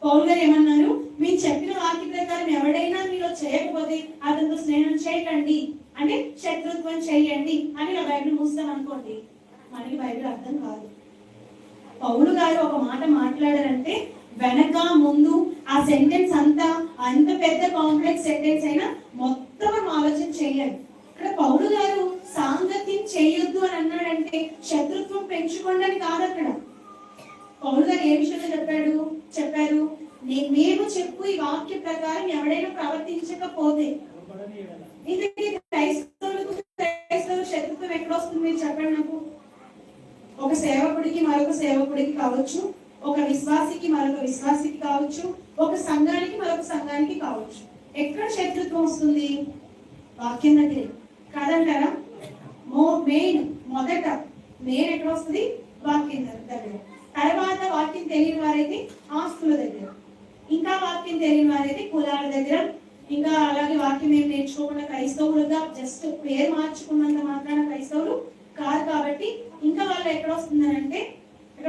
పౌలు గారు ఏమన్నారు? మీరు చెప్పిన వాక్య ప్రకారం ఎవడైనా మీలో చేయకపోతే అతనితో స్నేహం చేయకండి అంటే శత్రుత్వం చేయండి అని నా బైబిల్ మూస్తాం అనుకోండి, మనకి బైబిల్ అర్థం కాదు. పౌలు గారు ఒక మాట మాట్లాడారంటే వెనక ముందు ఆ సెంటెన్స్ అంతా అంత పెద్ద కాంప్లెక్స్ సెంటెన్స్ అయినా మొత్తం మనం ఆలోచన చేయాలి. ఇక్కడ పౌలు గారు సాంగత్యం చేయొద్దు అని అన్నాడంటే శత్రుత్వం పెంచుకోండి కాదు. అక్కడ పౌలు గారు ఏ విషయంలో చెప్పారు? మేము చెప్పు ఈ వాక్య ప్రకారం ఎవడైనా ప్రవర్తించకపోతే. క్రైస్తవుల శత్రుత్వం ఎక్కడొస్తుంది మీరు చెప్పండి నాకు. ఒక సేవకుడికి మరొక సేవకుడికి కావచ్చు, ఒక విశ్వాసికి మరొక విశ్వాసికి కావచ్చు, ఒక సంఘానికి మరొక సంఘానికి కావచ్చు. ఎక్కడ శత్రుత్వం వస్తుంది? వాక్యం దగ్గర కాదంటారా? మొదట మెయిన్ ఎక్కడ వస్తుంది? వాక్యం దగ్గర. తర్వాత వాక్యం తెలియని వారైతే ఆస్తుల దగ్గర, ఇంకా వాక్యం తెలియని వారైతే కులాల దగ్గర, ఇంకా అలాగే వాక్యం ఏం నేర్చుకోకుండా క్రైస్తవులుగా జస్ట్ పేరు మార్చుకున్నంత మాత్రాన క్రైస్తవులు కాదు కాబట్టి ఇంకా వాళ్ళు ఎక్కడ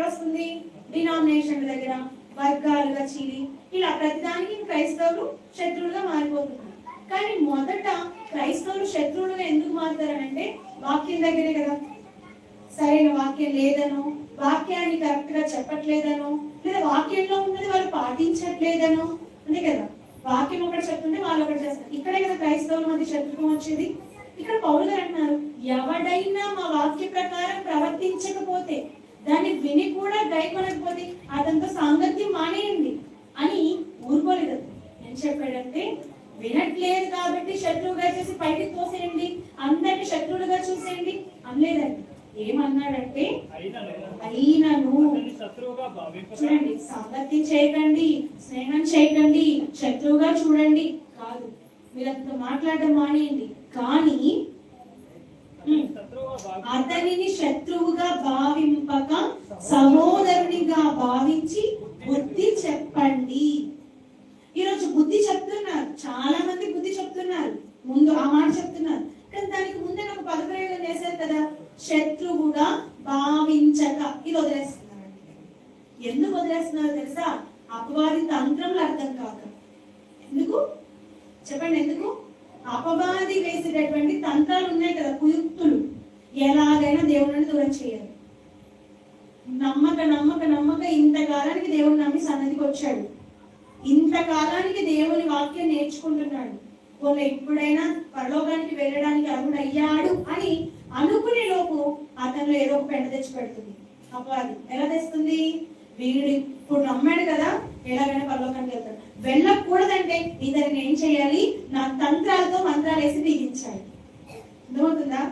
వస్తుంది? డినామినేషన్ దగ్గర, వర్గాలుగా చీలి ఇలా ప్రతిదానికి క్రైస్తవులు శత్రువులుగా మారిపోతున్నారు. కానీ మొదట క్రైస్తవులు శత్రువులుగా ఎందుకు మారుతారనంటే వాక్యం దగ్గరే కదా. సరైన వాక్యం లేదనో, వాక్యాన్ని కరెక్ట్ గా చెప్పట్లేదనో, లేదా వాక్యంలో ఉన్నది వాళ్ళు పాటించట్లేదనో అంతే కదా. వాక్యం ఒకటి చెప్తుంటే వాళ్ళు ఒకటి చేస్తారు. ఇక్కడే కదా క్రైస్తవుల మధ్య శత్రుత్వం వచ్చేది. ఇక్కడ పౌలు గారు అంటున్నారు, ఎవడైనా మా వాక్య ప్రకారం ప్రవర్తించకపోతే, దాన్ని విని కూడా గైకొనకపోతే అతనితో సాంగత్యం మానేయండి అని ఊరుకోలేదు. ఏం చెప్పాడంటే వినట్లేదు కాబట్టి శత్రువుగా చేసి పైకి తోసేయండి, అందరిని శత్రువులుగా చూసేయండి అనలేదండి. ఏమన్నాడంటే అయినను చూడండి, సాంగత్యం చేయకండి, స్నేహం చేయకండి, శత్రువుగా చూడండి కాదు. మీరు అతనితో మాట్లాడడం మానేయండి, కానీ అతనిని శత్రువుగా భావింపక సహోదరునిగా భావించి బుద్ధి చెప్పండి. ఈరోజు బుద్ధి చెప్తున్నారు, చాలా మంది బుద్ధి చెప్తున్నారు, ముందు ఆ మాట చెప్తున్నారు, కానీ దానికి ముందే నాకు పదప్రయోగం చేశారు కదా, శత్రువుగా భావించక. ఇది వదిలేస్తున్నారు. ఎందుకు వదిలేస్తున్నారో తెలుసా? అపవాది తంత్రములు అర్థం కాక. ఎందుకు చెప్పండి? ఎందుకు? అపవాది వేసేటటువంటి తంత్రాలు ఉన్నాయి కదా, కుయుక్తులు. ఎలాగైనా దేవుడిని దూరం చేయాలి. నమ్మక ఇంతకాలానికి దేవుడిని నమ్మి సన్నిధికి వచ్చాడు, ఇంతకాలానికి దేవుని వాక్యం నేర్చుకుంటున్నాడు, వాళ్ళు ఎప్పుడైనా పరలోకానికి వెళ్ళడానికి అర్హుడు అయ్యాడు అని అనుకునే లోపు అతనిలో ఏదో ఒక పెండ తెచ్చి పెడుతుంది. అపవాది ఎలా తెస్తుంది? వీడు ఇప్పుడు నమ్మాడు కదా, ఎలాగైనా పరలోకానికి వెళ్తాడు. వెళ్ళకూడదంటే ఇతన్ని ఏం చేయాలి? నా తంత్రాలతో మంత్రాలు వేసి దిగించాలి. అర్థమవుతుందా?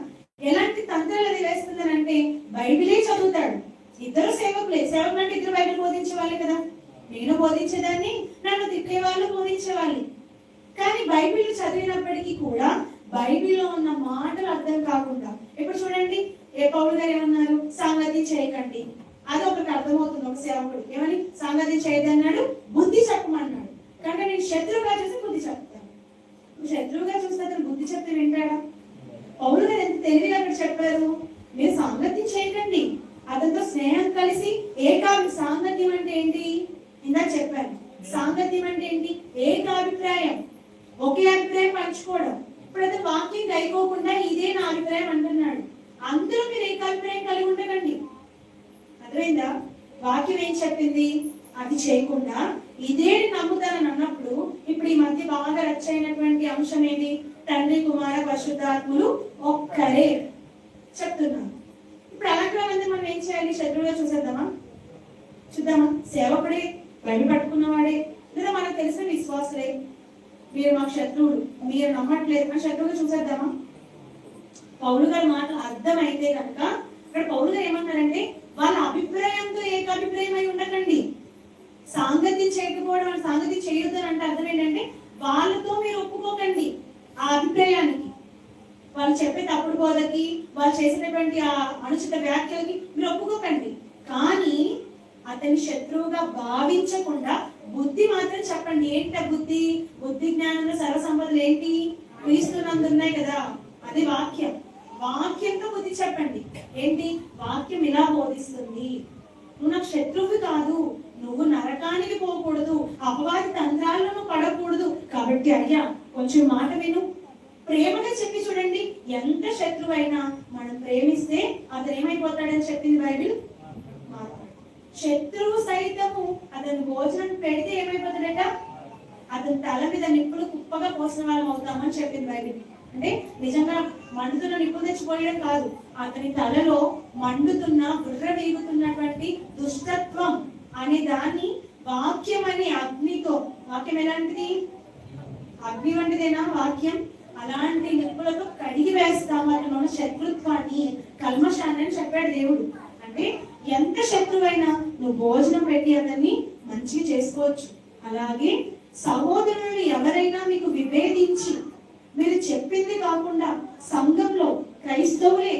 ఎలాంటి తంత్రాలు అది వేస్తుందని అంటే బైబిలే చదువుతాడు. ఇద్దరు సేవకులే. సేవకులు అంటే ఇద్దరు బైబిల్ బోధించే వాళ్ళే కదా. నేను బోధించేదాన్ని, నన్ను తిట్టే వాళ్ళు బోధించేవాళ్ళు. కానీ బైబిల్ చదివినప్పటికీ కూడా బైబిల్లో ఉన్న మాటలు అర్థం కాకుండా, ఇప్పుడు చూడండి పౌలు గారు ఏమన్నారు? సంగతి చేయకండి. అది ఒకటి అర్థమవుతుంది. ఒక సేవకుడు ఏమని సంగతి చేయదన్నాడు, బుద్ధి చెప్పమన్నాడు. కనుక నేను శత్రువుగా చూసి బుద్ధి చెప్తాను. శత్రువుగా చూస్తే అతను బుద్ధి చెప్తే వింటాడా? పౌలు గారు ఎంత తెలివిగా అక్కడ చెప్పారు, మీరు సంగతి చేయకండి, అతనితో స్నేహం కలిసి సాంగత్యం అంటే ఏంటి? ఇందాక చెప్పాను. సాంగత్యం అంటే ఏంటి? ఏకాభిప్రాయం, ఒకే అభిప్రాయం పంచుకోవడం. ఇప్పుడు అతను వాక్యం గైకోకుండా ఇదే నా అభిప్రాయం అంటున్నాడు. అందరూ మీరు ఏకాభిప్రాయం కలిగి ఉండకండి. అర్థమైందా? వాక్యం ఏం చెప్పింది అది చేయకుండా ఇదే నమ్ముతానని అన్నప్పుడు, ఇప్పుడు ఈ మధ్య బాగా రచ్చైనటువంటి అంశం ఏది? తండ్రి కుమార పరిశుద్ధాత్ములు ఒక్కరే చెప్తున్నాను. ఇప్పుడు అలాంటి వాళ్ళందరూ మనం ఏం చేయాలి? శత్రువుగా చూసేద్దామా? చూద్దామా? సేవకుడే, బయట పట్టుకున్నవాడే, లేదా మనకు తెలిసిన విశ్వాసులే, మీరు మాకు శత్రువులు, మీరు నమ్మట్లేదు, మన శత్రువుగా చూసేద్దామా? పౌలు గారి మాటలు అర్థమైతే కనుక ఇక్కడ పౌలు గారు ఏమన్నారంటే, వాళ్ళ అభిప్రాయంతో ఏకాభిప్రాయం అయి ఉండకండి. సాంగత్యం చేయకపోవడం, సాంగత్యం చేయొద్దు అని అంటే అర్థం ఏంటంటే వాళ్ళతో మీరు ఒప్పుకోకండి. ఆ అభిప్రాయానికి, వాళ్ళు చెప్పే తప్పుడు బోధకి, వాళ్ళు చేసినటువంటి ఆ అనుచిత వ్యాఖ్యలకి మీరు ఒప్పుకోకండి. కానీ అతని శత్రువుగా భావించకుండా బుద్ధి మాత్రం చెప్పండి. ఏంటి బుద్ధి? బుద్ధి జ్ఞానంలో సర్వసంపదలు ఏంటి? క్రీస్తునందు ఉన్నాయి కదా, అది వాక్యం. వాక్యంతో బుద్ధి చెప్పండి. ఏంటి? వాక్యం ఇలా బోధిస్తుంది, నువ్వు నాకు శత్రువు కాదు, నువ్వు నరకానికి పోకూడదు, అపవాది తంత్రాలను పడకూడదు, కాబట్టి అయ్యా కొంచెం మాట విను. ప్రేమగా చెప్పి చూడండి. ఎంత శత్రువైనా మనం ప్రేమిస్తే అతను ఏమైపోతాడని చెప్పింది బైబిల్. శత్రువు సైతము అతను భోజనం పెడితే ఏమైపోతాడట? అతని తల మీద నిప్పులు కుప్పగా పోసిన వాళ్ళం అవుతామని చెప్పింది బైబిల్. అంటే నిజంగా మండుతున్న నిప్పులు తెచ్చిపోయడం కాదు, అతని తలలో మండుతున్న బుర్ర వీగుతున్నటువంటి దుష్టత్వం అనే దాన్ని వాక్యం అనే అగ్నితో, వాక్యం ఎలాంటిది? అగ్ని వంటిదేనా వాక్యం? అలాంటి నిప్పులతో కడిగి వేస్తాం అతను శత్రుత్వాన్ని, కల్మషాన్ని అని చెప్పాడు దేవుడు. అంటే ఎంత శత్రువైనా నువ్వు భోజనం పెట్టి అతన్ని మంచిగా చేసుకోవచ్చు. అలాగే సహోదరులు ఎవరైనా మీకు విభేదించి, మీరు చెప్పింది కాకుండా సంఘంలో క్రైస్తవులే,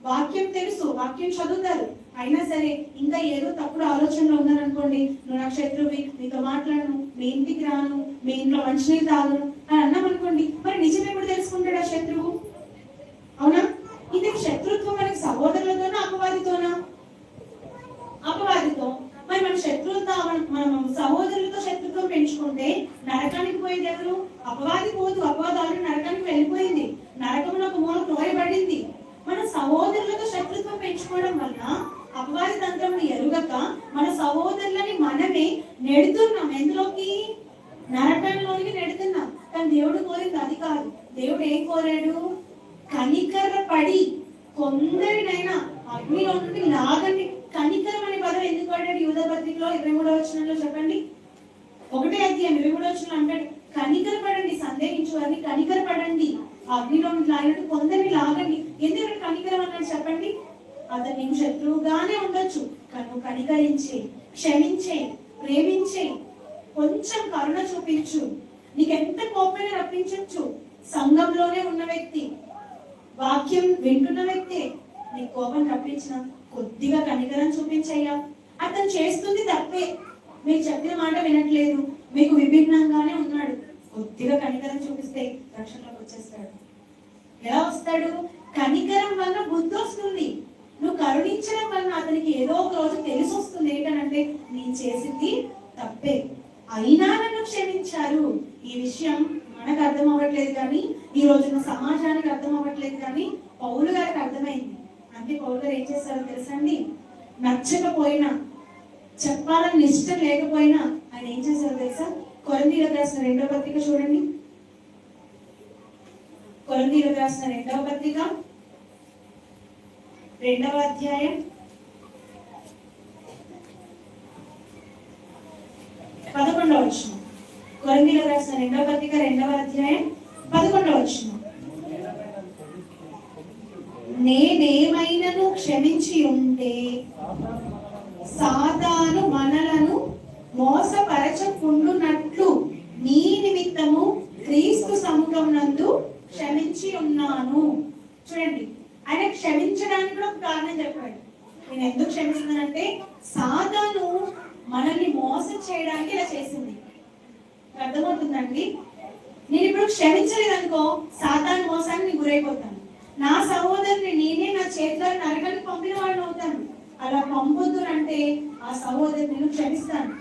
వాక్యం తెలుసు, వాక్యం చదువుతారు, అయినా సరే ఇంకా ఏదో తప్పుడు ఆలోచనలో ఉన్నారనుకోండి, నువ్వు నాకు శత్రువి, నీతో మాట్లాడను, మీ ఇంటికి రాను, మీ ఇంట్లో మంచినీళ్ళు తాగను అని అన్నాం అనుకోండి, మరి నిజం ఎప్పుడు తెలుసుకుంటాడు ఆ శత్రువు? అవునా? ఇది శత్రుత్వం మనకి సహోదరులతోనా అపవాదితోనా? అపవాదితో. మరి మన శత్రువులతో, మనం సహోదరులతో శత్రుత్వం పెంచుకుంటే నరకానికి పోయేది ఎవరు? అపవాది పోదు. అపవాది ఆల్రెడీ నరకానికి వెళ్ళిపోయింది, నరకంలో ఒక మూల తోయబడింది. మన సహోదరులతో శత్రుత్వం పెంచుకోవడం వల్ల అపవాది తంత్రమును ఎరుగక మన సహోదరులని మనమే నెడుతున్నాం. ఎందులోకి? నరకంలోనికి నెడుతున్నాం. కానీ దేవుడు కోరింది అది కాదు. దేవుడు ఏం కోరాడు? కనికర పడి కొందరినైనా అగ్నిలో నుండి లాగండి. కనికరం అనే పదం ఎందుకు వాడాడు? యూదా పత్రికలో 23వ వచనంలో చెప్పండి. 1వ అధ్యాయం 23వ వచనంలో అంటాడు, కనికరపడండి, సందేహించు వారిని కనికరపడండి, అగ్నిలో నుండి లాగినట్టు కొందరిని లాగండి. ఎందుకంటే కనికరం అన్నాడు చెప్పండి? అతను నీకు శత్రువుగానే ఉండొచ్చు, కానీ నువ్వు కనికరించే, క్షమించే, ప్రేమించే, కొంచెం కరుణ చూపించు. నీకు ఎంత కోపమైనా రప్పించవచ్చు. సంఘంలోనే ఉన్న వ్యక్తి, వాక్యం వింటున్న వ్యక్తి, నీ కోపం రప్పించిన కొద్దిగా కనికరం చూపించయ్యా. అతను చేస్తుంది తప్పే, మీకు చెప్పిన మాట వినట్లేదు, మీకు విభిన్నంగానే ఉన్నాడు, కొద్దిగా కనికరం చూపిస్తే రక్షణలోకి వచ్చేస్తాడు. ఎలా వస్తాడు? కనికరం వల్ల బుద్ధి వస్తుంది. నువ్వు కరుణించడం వల్ల అతనికి ఏదో ఒక రోజు తెలిసి వస్తుంది ఏంటంటే నేను చేసింది తప్పే, అయినా నన్ను క్షమించారు. ఈ విషయం మనకు అర్థం అవ్వట్లేదు కానీ, ఈ రోజున సమాజానికి అర్థం అవ్వట్లేదు కానీ పౌలు గారికి అర్థమైంది. అంటే పౌలు గారు ఏం చేస్తారో తెలుసండి? నచ్చకపోయినా, చెప్పాలని ఇష్టం లేకపోయినా ఆయన ఏం చేశారో తెలుసా? కొరింథీయులకు రాసిన 2వ పత్రిక చూడండి. కొరింథీయులకు రాసిన 2వ పత్రిక 2వ అధ్యాయం 11వ వచనం. కొరింథీయులకు రాసిన 2వ పత్రిక 2వ అధ్యాయం 11వ వచనం. నేనేమైనను క్షమించి ఉంటే సాతాను మనలను మోసపరచకుండునట్లు నీ నిమిత్తము క్రీస్తు సముఖమునందు క్షమించి ఉన్నాను. చూడండి, ఆయన క్షమించడానికి కూడా ఒక కారణం చెప్పాడు. నేను ఎందుకు క్షమిస్తున్నానంటే సాతాను మనల్ని మోసం చేయడానికి ఇలా చేసింది. అర్థమవుతుందండి? నేను ఇప్పుడు క్షమించలేదనుకో సాతాను మోసానికి గురైపోతాను. నా సహోదరుని నేనే నా చేతిలో నరకానికి పంపిన వాడిని అవుతాను. అలా పంపొద్దు అంటే ఆ సహోదరుని నేను క్షమిస్తాను.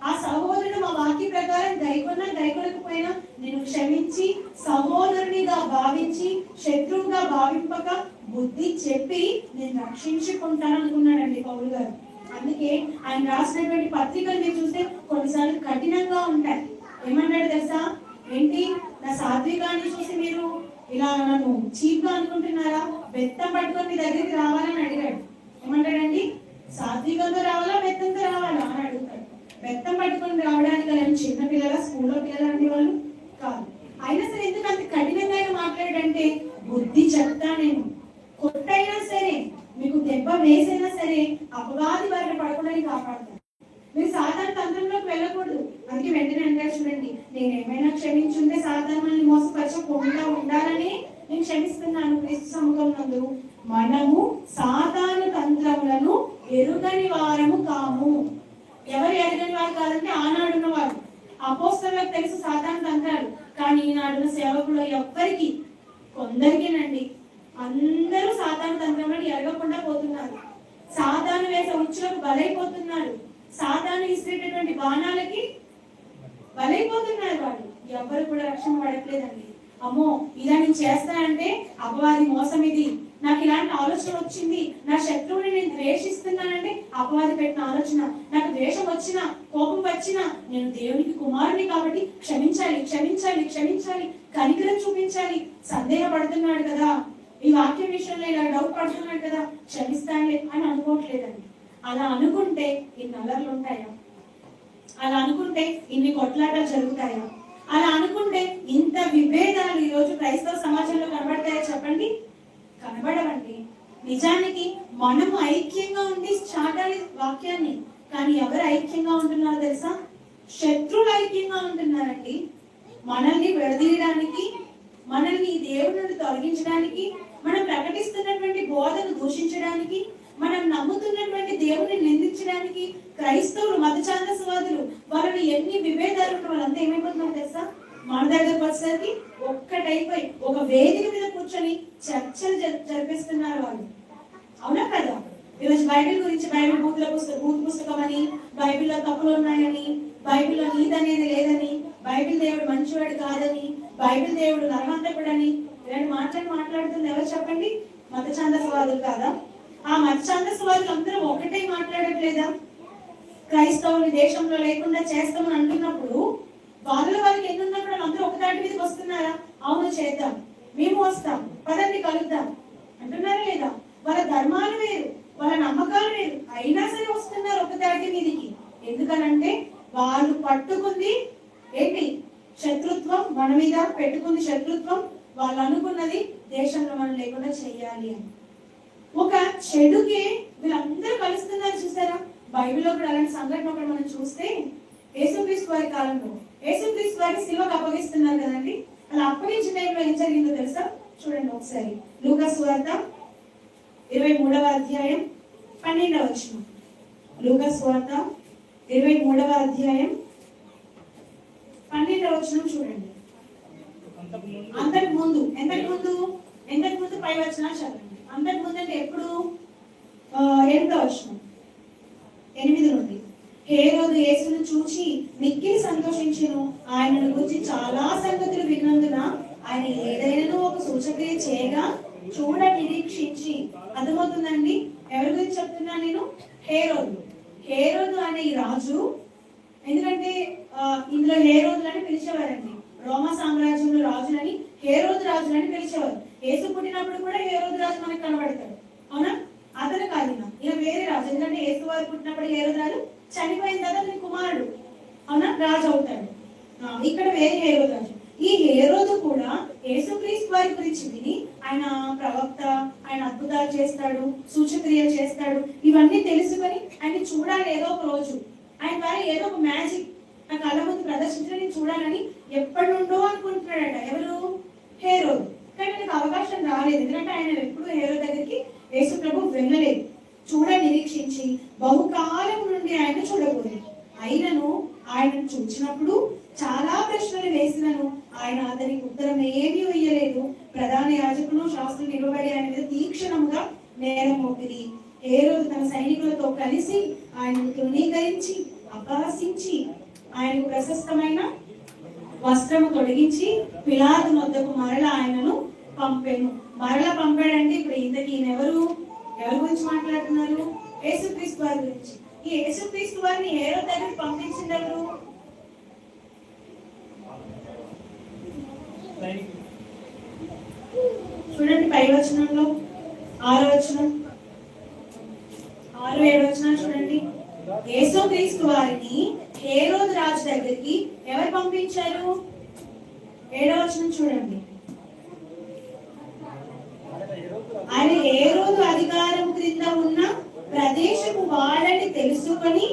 ఆ సహోదరుడు మా వాక్య ప్రకారం గైకొన్నా గైకొనకపోయినా నేను క్షమించి సహోదరునిగా భావించి శత్రువుగా భావింపక బుద్ధి చెప్పి నేను రక్షించుకుంటాను అనుకున్నాడండి పౌలు గారు. అందుకే ఆయన రాసినటువంటి పత్రికలు మీరు చూస్తే కొన్నిసార్లు కఠినంగా ఉంటాయి. ఏమన్నాడు తెలుసా? ఏంటి, నా సాత్వికాన్ని చూసి మీరు ఇలా నన్ను చీప్ గా అనుకుంటున్నారా? బెత్తం పట్టుకొని మీ దగ్గరికి రావాలని అడిగాడు. ఏమంటాడండి? సాత్వికంగా రావాలా బెత్తంతో రావాలా అని అడుగుతాడు. బెత్తం పట్టుకొని రావడానికి నేను చిన్న పిల్లల స్కూల్లో పిల్లలు అనే వాళ్ళు కాదు. అయినా సరే ఎందుకు అంత కఠినంగా మాట్లాడంటే బుద్ధి చెప్తా, నేను కొట్టైనా సరే మీకు దెబ్బ వేసైనా సరే అపవాది వారిని పడకుండా కాపాడతాను. మీరు సాధారణ తంత్రంలోకి వెళ్ళకూడదు. అందుకే వెంటనే అంటారు చూడండి, నేను ఏమైనా క్షమించుంటే సాధారణని మోసపరచకుండా ఉండాలని నేను క్షమిస్తున్నాను క్రీస్తు సముఖమునందు. మనము సాధారణ తంత్రములను ఎరుగని వారము కాము. ఎవరు ఎరగని వారు కాదంటే ఆనాడున్న వారు. అపోస్తలులకు తెలుసు సాధారణ తంత్రాలు, కానీ ఈనాడున్న సేవకులు ఎవ్వరికి, కొందరికేనండి. అందరూ సాధారణ తంత్రములను ఎరగకుండా పోతున్నారు. సాధారణ వేసే ఉచ్చులకు బలైపోతున్నారు. సాధారణ ఇసిరేటటువంటి బాణాలకి బలైపోతున్నారు. వాళ్ళు ఎవరు కూడా రక్షణ పడట్లేదండి. అమ్మో ఇలా నేను చేస్తానంటే అపవాది మోసం, ఇది నాకు ఇలాంటి ఆలోచన వచ్చింది, నా శత్రువుని నేను ద్వేషిస్తున్నానంటే అపవాది పెట్టిన ఆలోచన. నాకు ద్వేషం వచ్చినా కోపం వచ్చినా నేను దేవునికి కుమారుని కాబట్టి క్షమించాలి క్షమించాలి క్షమించాలి, కనికరం చూపించాలి. సందేహపడుతున్నాడు కదా, ఈ వాక్యం విషయంలో ఇలా డౌట్ పడుతున్నాడు కదా, క్షమిస్తానులే అని అనుకోవట్లేదండి. అలా అనుకుంటే ఇన్ని అల్లర్లు ఉంటాయా? అలా అనుకుంటే ఇన్ని కొట్లాటలు జరుగుతాయా? అలా అనుకుంటే ఇంత విభేదాలు ఈ రోజు క్రైస్తవ సమాజంలో కనబడతాయా? చెప్పండి, కనబడవండి. నిజానికి మనము ఐక్యంగా ఉండి చాటాలి వాక్యాన్ని, కానీ ఎవరు ఐక్యంగా ఉంటున్నారో తెలుసా? శత్రువులు ఐక్యంగా ఉంటున్నారండి. మనల్ని విడదీయడానికి, మనల్ని దేవుడి నుండి తొలగించడానికి, మనం ప్రకటిస్తున్నటువంటి బోధను దూషించడానికి, మనం నమ్ముతున్నటువంటి దేవుడిని నిందించడానికి క్రైస్తవులు మత ఛాందసవాదులు వాళ్ళని ఎన్ని విభేదాలు ఉంటే వాళ్ళంతా ఏమైపోతున్నారు తెలుసా? మన దగ్గరకు వచ్చేసరికి ఒక్కటైపోయి ఒక వేదిక మీద కూర్చొని చర్చలు జరిపిస్తున్నారు వాళ్ళు. అవునా కదా? ఈరోజు బైబిల్ గురించి, బైబిల్ బూత్ పుస్తకం అని, బైబిల్లో తప్పులు ఉన్నాయని, బైబిల్లో నీతి అనేది లేదని, బైబిల్ దేవుడు మంచివాడు కాదని, బైబిల్ దేవుడు నరహంతకుడని ఇలాంటి మాట్లాడుతుంది ఎవరు చెప్పండి? మత ఛాందసవాదులు కాదా? ఆ మత ఛాందసవాదులు అందరూ ఒకటే మాట్లాడట్లేదా? క్రైస్తవులు దేశంలో లేకుండా చేస్తామని అంటున్నప్పుడు వాళ్ళకి ఎన్ని ఉన్నప్పుడు అందరూ ఒక దాటి మీదకి వస్తున్నారా? అవును చేద్దాం, మేము వస్తాం, పదండి కలుద్దాం అంటున్నారా లేదా? వాళ్ళ ధర్మాలు వేరు, వాళ్ళ నమ్మకాలు వేరు, అయినా సరే వస్తున్నారు ఒక దాటి మీదకి. ఎందుకనంటే వాళ్ళు పట్టుకుంది ఏంటి? శత్రుత్వం. మన మీద పెట్టుకుంది శత్రుత్వం. వాళ్ళు అనుకున్నది దేశంలో మనం లేకుండా చెయ్యాలి అని. ఒక చెడుకి వీళ్ళందరూ కలుస్తున్నారు. చూసారా? బైబిల్లో కూడా అలాంటి సంఘటన ఒకటి మనం చూస్తే, యేసుక్రీస్తు వారి కాలంలో యేసుక్రీస్తు వారి శిలువకు అప్పగిస్తున్నారు కదండి. అలా అప్పగించిన టైంలో ఏం జరిగిందో తెలుసా? చూడండి ఒకసారి. లూకా సువార్త 23వ అధ్యాయం 12వ వచనం. లూకా సువార్త 23వ అధ్యాయం 12వ వచనం చూడండి. అంతకు ముందు పై వచనాలు చదవండి. అంతకు ముందు అంటే ఎప్పుడు? 8వ వచనం, 8 నుండి. హేరోదు యేసును చూచి మిక్కిలి సంతోషించెను. ఆయనను గురించి చాలా సంగతులు విన్నందున ఆయన ఏదైనా ఒక సూచక్రియ చేయగా చూడ నిరీక్షించి. అర్థమవుతుందండి ఎవరి గురించి చెప్తున్నా నేను? హేరోదు అనే ఈ రాజు. ఎందుకంటే ఇందులో హేరోదులని పిలిచేవారండి. రోమా సామ్రాజ్యంలో రాజులని హేరోదు రాజు అని పిలిచేవారు. యేసు పుట్టినప్పుడు కూడా హేరోదు రాజు మనకు కనబడతాడు, అవునా? అతను కాదు ఇక వేరే రాజు. ఎందుకంటే యేసు వారు పుట్టినప్పుడు హేరోదు రాజు చనిపోయిన తర్వాత నీ కుమారుడు, అవునా, రాజు అవుతాడు. ఇక్కడ వేరే హేరోదు రాజు. ఈ హేరోదు కూడా యేసుక్రీస్తు వారి గురించి విని ఆయన ప్రవక్త, ఆయన అద్భుతాలు చేస్తాడు, సూచక్రియలు చేస్తాడు, ఇవన్నీ తెలుసుకొని ఆయన చూడాలి ఏదో ఒక రోజు, ఆయన ద్వారా ఏదో ఒక మ్యాజిక్ నా కళ్ళ ముందు ప్రదర్శించడం నేను చూడాలని ఎప్పటి నుండో అనుకుంటున్నాడట. ఎవరు? హేరోదు. కానీ నాకు అవకాశం రాలేదు, ఎందుకంటే ఆయన ఎప్పుడు హేరోదు దగ్గరికి యేసు ప్రభు వెళ్ళలేదు. చూడ నిరీక్షించి బహుకాలం నుండి ఆయన చూడబోలేదు. అయినను ఆయనను చూసినప్పుడు చాలా ప్రశ్నలు వేసినను ఆయన అతనికి ఉత్తరం ఏమీ వేయలేదు. ప్రధాన యాజకులు శాస్త్రులు నిలబడి ఆయన మీద తీక్షణముగా నేరం మోపిరి. హేరోదు తన సైనికులతో కలిసి ఆయనను తృణీకరించి అపహసించి ఆయనకు ప్రశస్తమైన వస్త్రము తొలగించి పిలాతు వద్దకు మరల ఆయనను పంపాను. మరల పంపాడంటే ఇప్పుడు ఇంతకీ ఎవరు గురించి మాట్లాడుతున్నారు? యేసుక్రీస్తు వారి గురించి. ఈ యేసుక్రీస్తు వారిని హేరోదు దగ్గరికి పంపించింది ఎవరు? చూడండి పై వచనంలో 6వ వచనం, 6, 7 వచనాలు చూడండి. యేసుక్రీస్తు వారిని హేరోదు రాజు దగ్గరికి ఎవరు పంపించారు? 7వ వచనం చూడండి. ఆయన హేరోదు అధికారం క్రింద ఉన్న ప్రదేశము వాళ్ళని తెలుసుకొని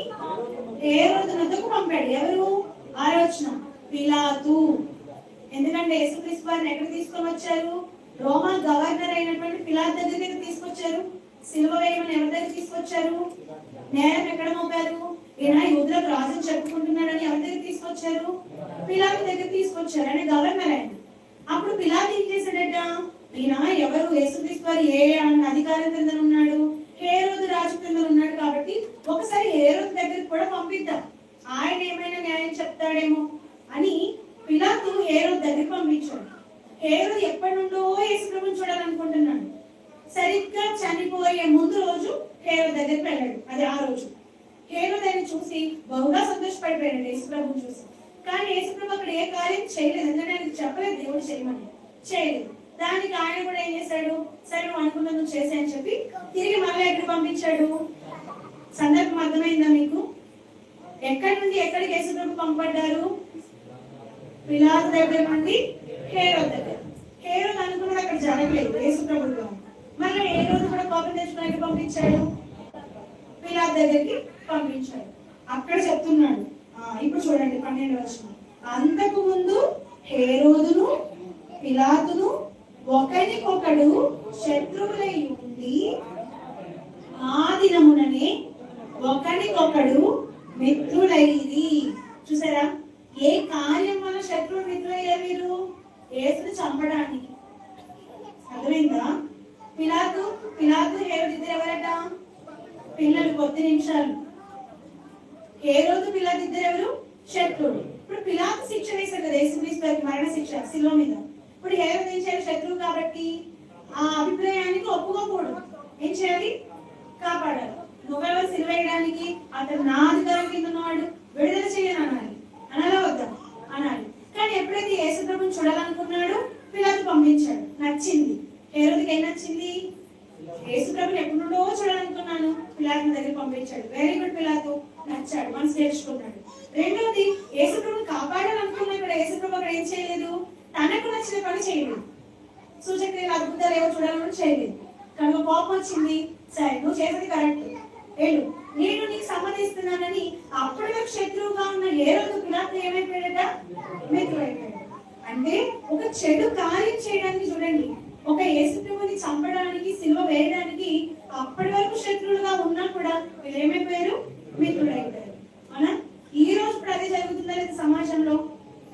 హేరోదు వద్దకు పంపాడు. ఎవరు? 6వ వచనం, పిలాతు. ఎందుకంటే యేసుక్రీస్తు వారిని ఎక్కడికి తీసుకొని వచ్చారు? రోమా గవర్నర్ అయినటువంటి పిలాతు దగ్గరికి తీసుకొచ్చారు. సిలువ వేయమని ఎవరి దగ్గర తీసుకొచ్చారు? నేరం ఎక్కడ మోపారు? ఈయన యూదులకు రాజుని చెప్పుకుంటున్నాడని ఎవరి దగ్గర తీసుకొచ్చారు? పిలాతు దగ్గర తీసుకొచ్చారు. ఆయన గవర్నర్ ఆయన. అప్పుడు పిలాతు ఏం చేశాడట? ఈయన ఎవరు? యేసుక్రీస్తు వారు ఏ అధికారం కింద ఉన్నాడు? హేరోదు రాజు కింద ఉన్నాడు. కాబట్టి ఒకసారి హేరోదు దగ్గరికి కూడా పంపిద్దాం, ఆయన ఏమైనా న్యాయం చెప్తాడేమో అని పిలాతు హేరోదు దగ్గరికి పంపించాడు. హేరోదు ఎప్పటి నుండో యేసు ప్రభువుని చూడాలనుకుంటున్నాడు. సరిగ్గా చనిపోయే ముందు రోజు హేరోదు దగ్గరికి వెళ్ళాడు. అది ఆ రోజు. హేరోదు ఆయన చూసి బహుగా సంతోషపడిపోయాడు యేసు ప్రభువుని చూసి. కానీ యేసు ప్రభు అక్కడ ఏ కార్యం చేయలేదు, ఎందుకంటే ఆయనకు చెప్పలేదు దేవుడు చేయమని. చేయలేదు. దానికి ఆయన కూడా ఏం చేశాడు? సరే నువ్వు అనుకున్నా నువ్వు చేశాయని చెప్పి తిరిగి మళ్ళీ ఎక్కడికి పంపించాడు? సందర్భం అర్థమైందా మీకు? ఎక్కడి నుండి ఎక్కడికి యేసు ప్రభు పంపడ్డారు? పిలాతు దగ్గర నుండి హేరోదు దగ్గర. హేరోదు అనుకున్నది అక్కడ జరగలేదు యేసు ప్రభువుగా. మళ్ళీ హేరోదు కూడా కోపం తెచ్చుకుని పంపించాడు, పిలాతు దగ్గరికి పంపించాడు. అక్కడ చెప్తున్నాడు. ఇప్పుడు చూడండి 12వ వచనం. అంతకు ముందు హేరోదును పిలాతును ఒకరికొకడు శత్రువులై ఉండి ఆ దినముననే ఒకరికొకడు మిత్రులైరి. చూసారా? ఏ కార్యం వల్ల శత్రువులు మిత్రులయ్యారు? మీరు యేసుని చంపడానికి. అర్థమైందా? పిలాతు హేరోదు ఇద్దరు ఎవరట? పిల్లలు, కొద్ది నిమిషాలు. హేరోదు పిలాతు ఇద్దరు ఎవరు? శత్రువులు. ఇప్పుడు పిలాతు శిక్ష వేశారు కదా యేసుక్రీస్తు వారికి, మరణ శిక్ష శిలువ మీద. ఇప్పుడు హేరోదు ఏం చేయాలి? శత్రువు కాబట్టి ఆ అభిప్రాయానికి ఒప్పుకోకూడదు. ఏం చేయాలి? కాపాడాలి. నువ్వెవరు సిలువ వేయడానికి? అతను నా అధికారం కింద ఉన్నవాడు, విడుదల చేయను అనాలి. అనాలా వద్దా? అనాలి. కానీ ఎప్పుడైతే యేసు ప్రభువుని చూడాలనుకున్నాడు పిలాతు పంపించాడు. నచ్చింది. హేరోదుకి ఏం నచ్చింది? యేసు ప్రభువుని ఎప్పుడు నుండో చూడాలనుకున్నాను, పిలాతు దగ్గర పంపించాడు. వెరీ గుడ్, పిలాతు నచ్చాడు, మనసు నేర్చుకున్నాడు. రెండోది, యేసు ప్రభువుని కాపాడాలనుకున్నా కూడా యేసు ప్రభు అక్కడ ఏం చేయలేదు? తనకు నచ్చిన పని చేయలేదు. సూచక్రియలు, అద్భుతాలు ఏవో చూడాలని చేయలేదు. కనుక కోపం వచ్చింది. సరే నువ్వు చేసేది కరెక్ట్, వెళ్ళు, నేను నీకు సమ్మతిస్తున్నానని అప్పటి వరకు శత్రువుగా ఉన్న హేరోదు పిలాతు ఏమైపోయాడట? మిత్రుడైపోయాడు. అంటే ఒక చెడు కార్యం చేయడానికి చూడండి, ఒక యేసు ప్రభువుని చంపడానికి, సిలువ వేయడానికి అప్పటి వరకు శత్రువులుగా ఉన్నా కూడా వీళ్ళు ఏమైపోయారు? మిత్రుడైపోయారు. అవునా? ఈ రోజు కూడా అదే జరుగుతుందా లేదా సమాజంలో?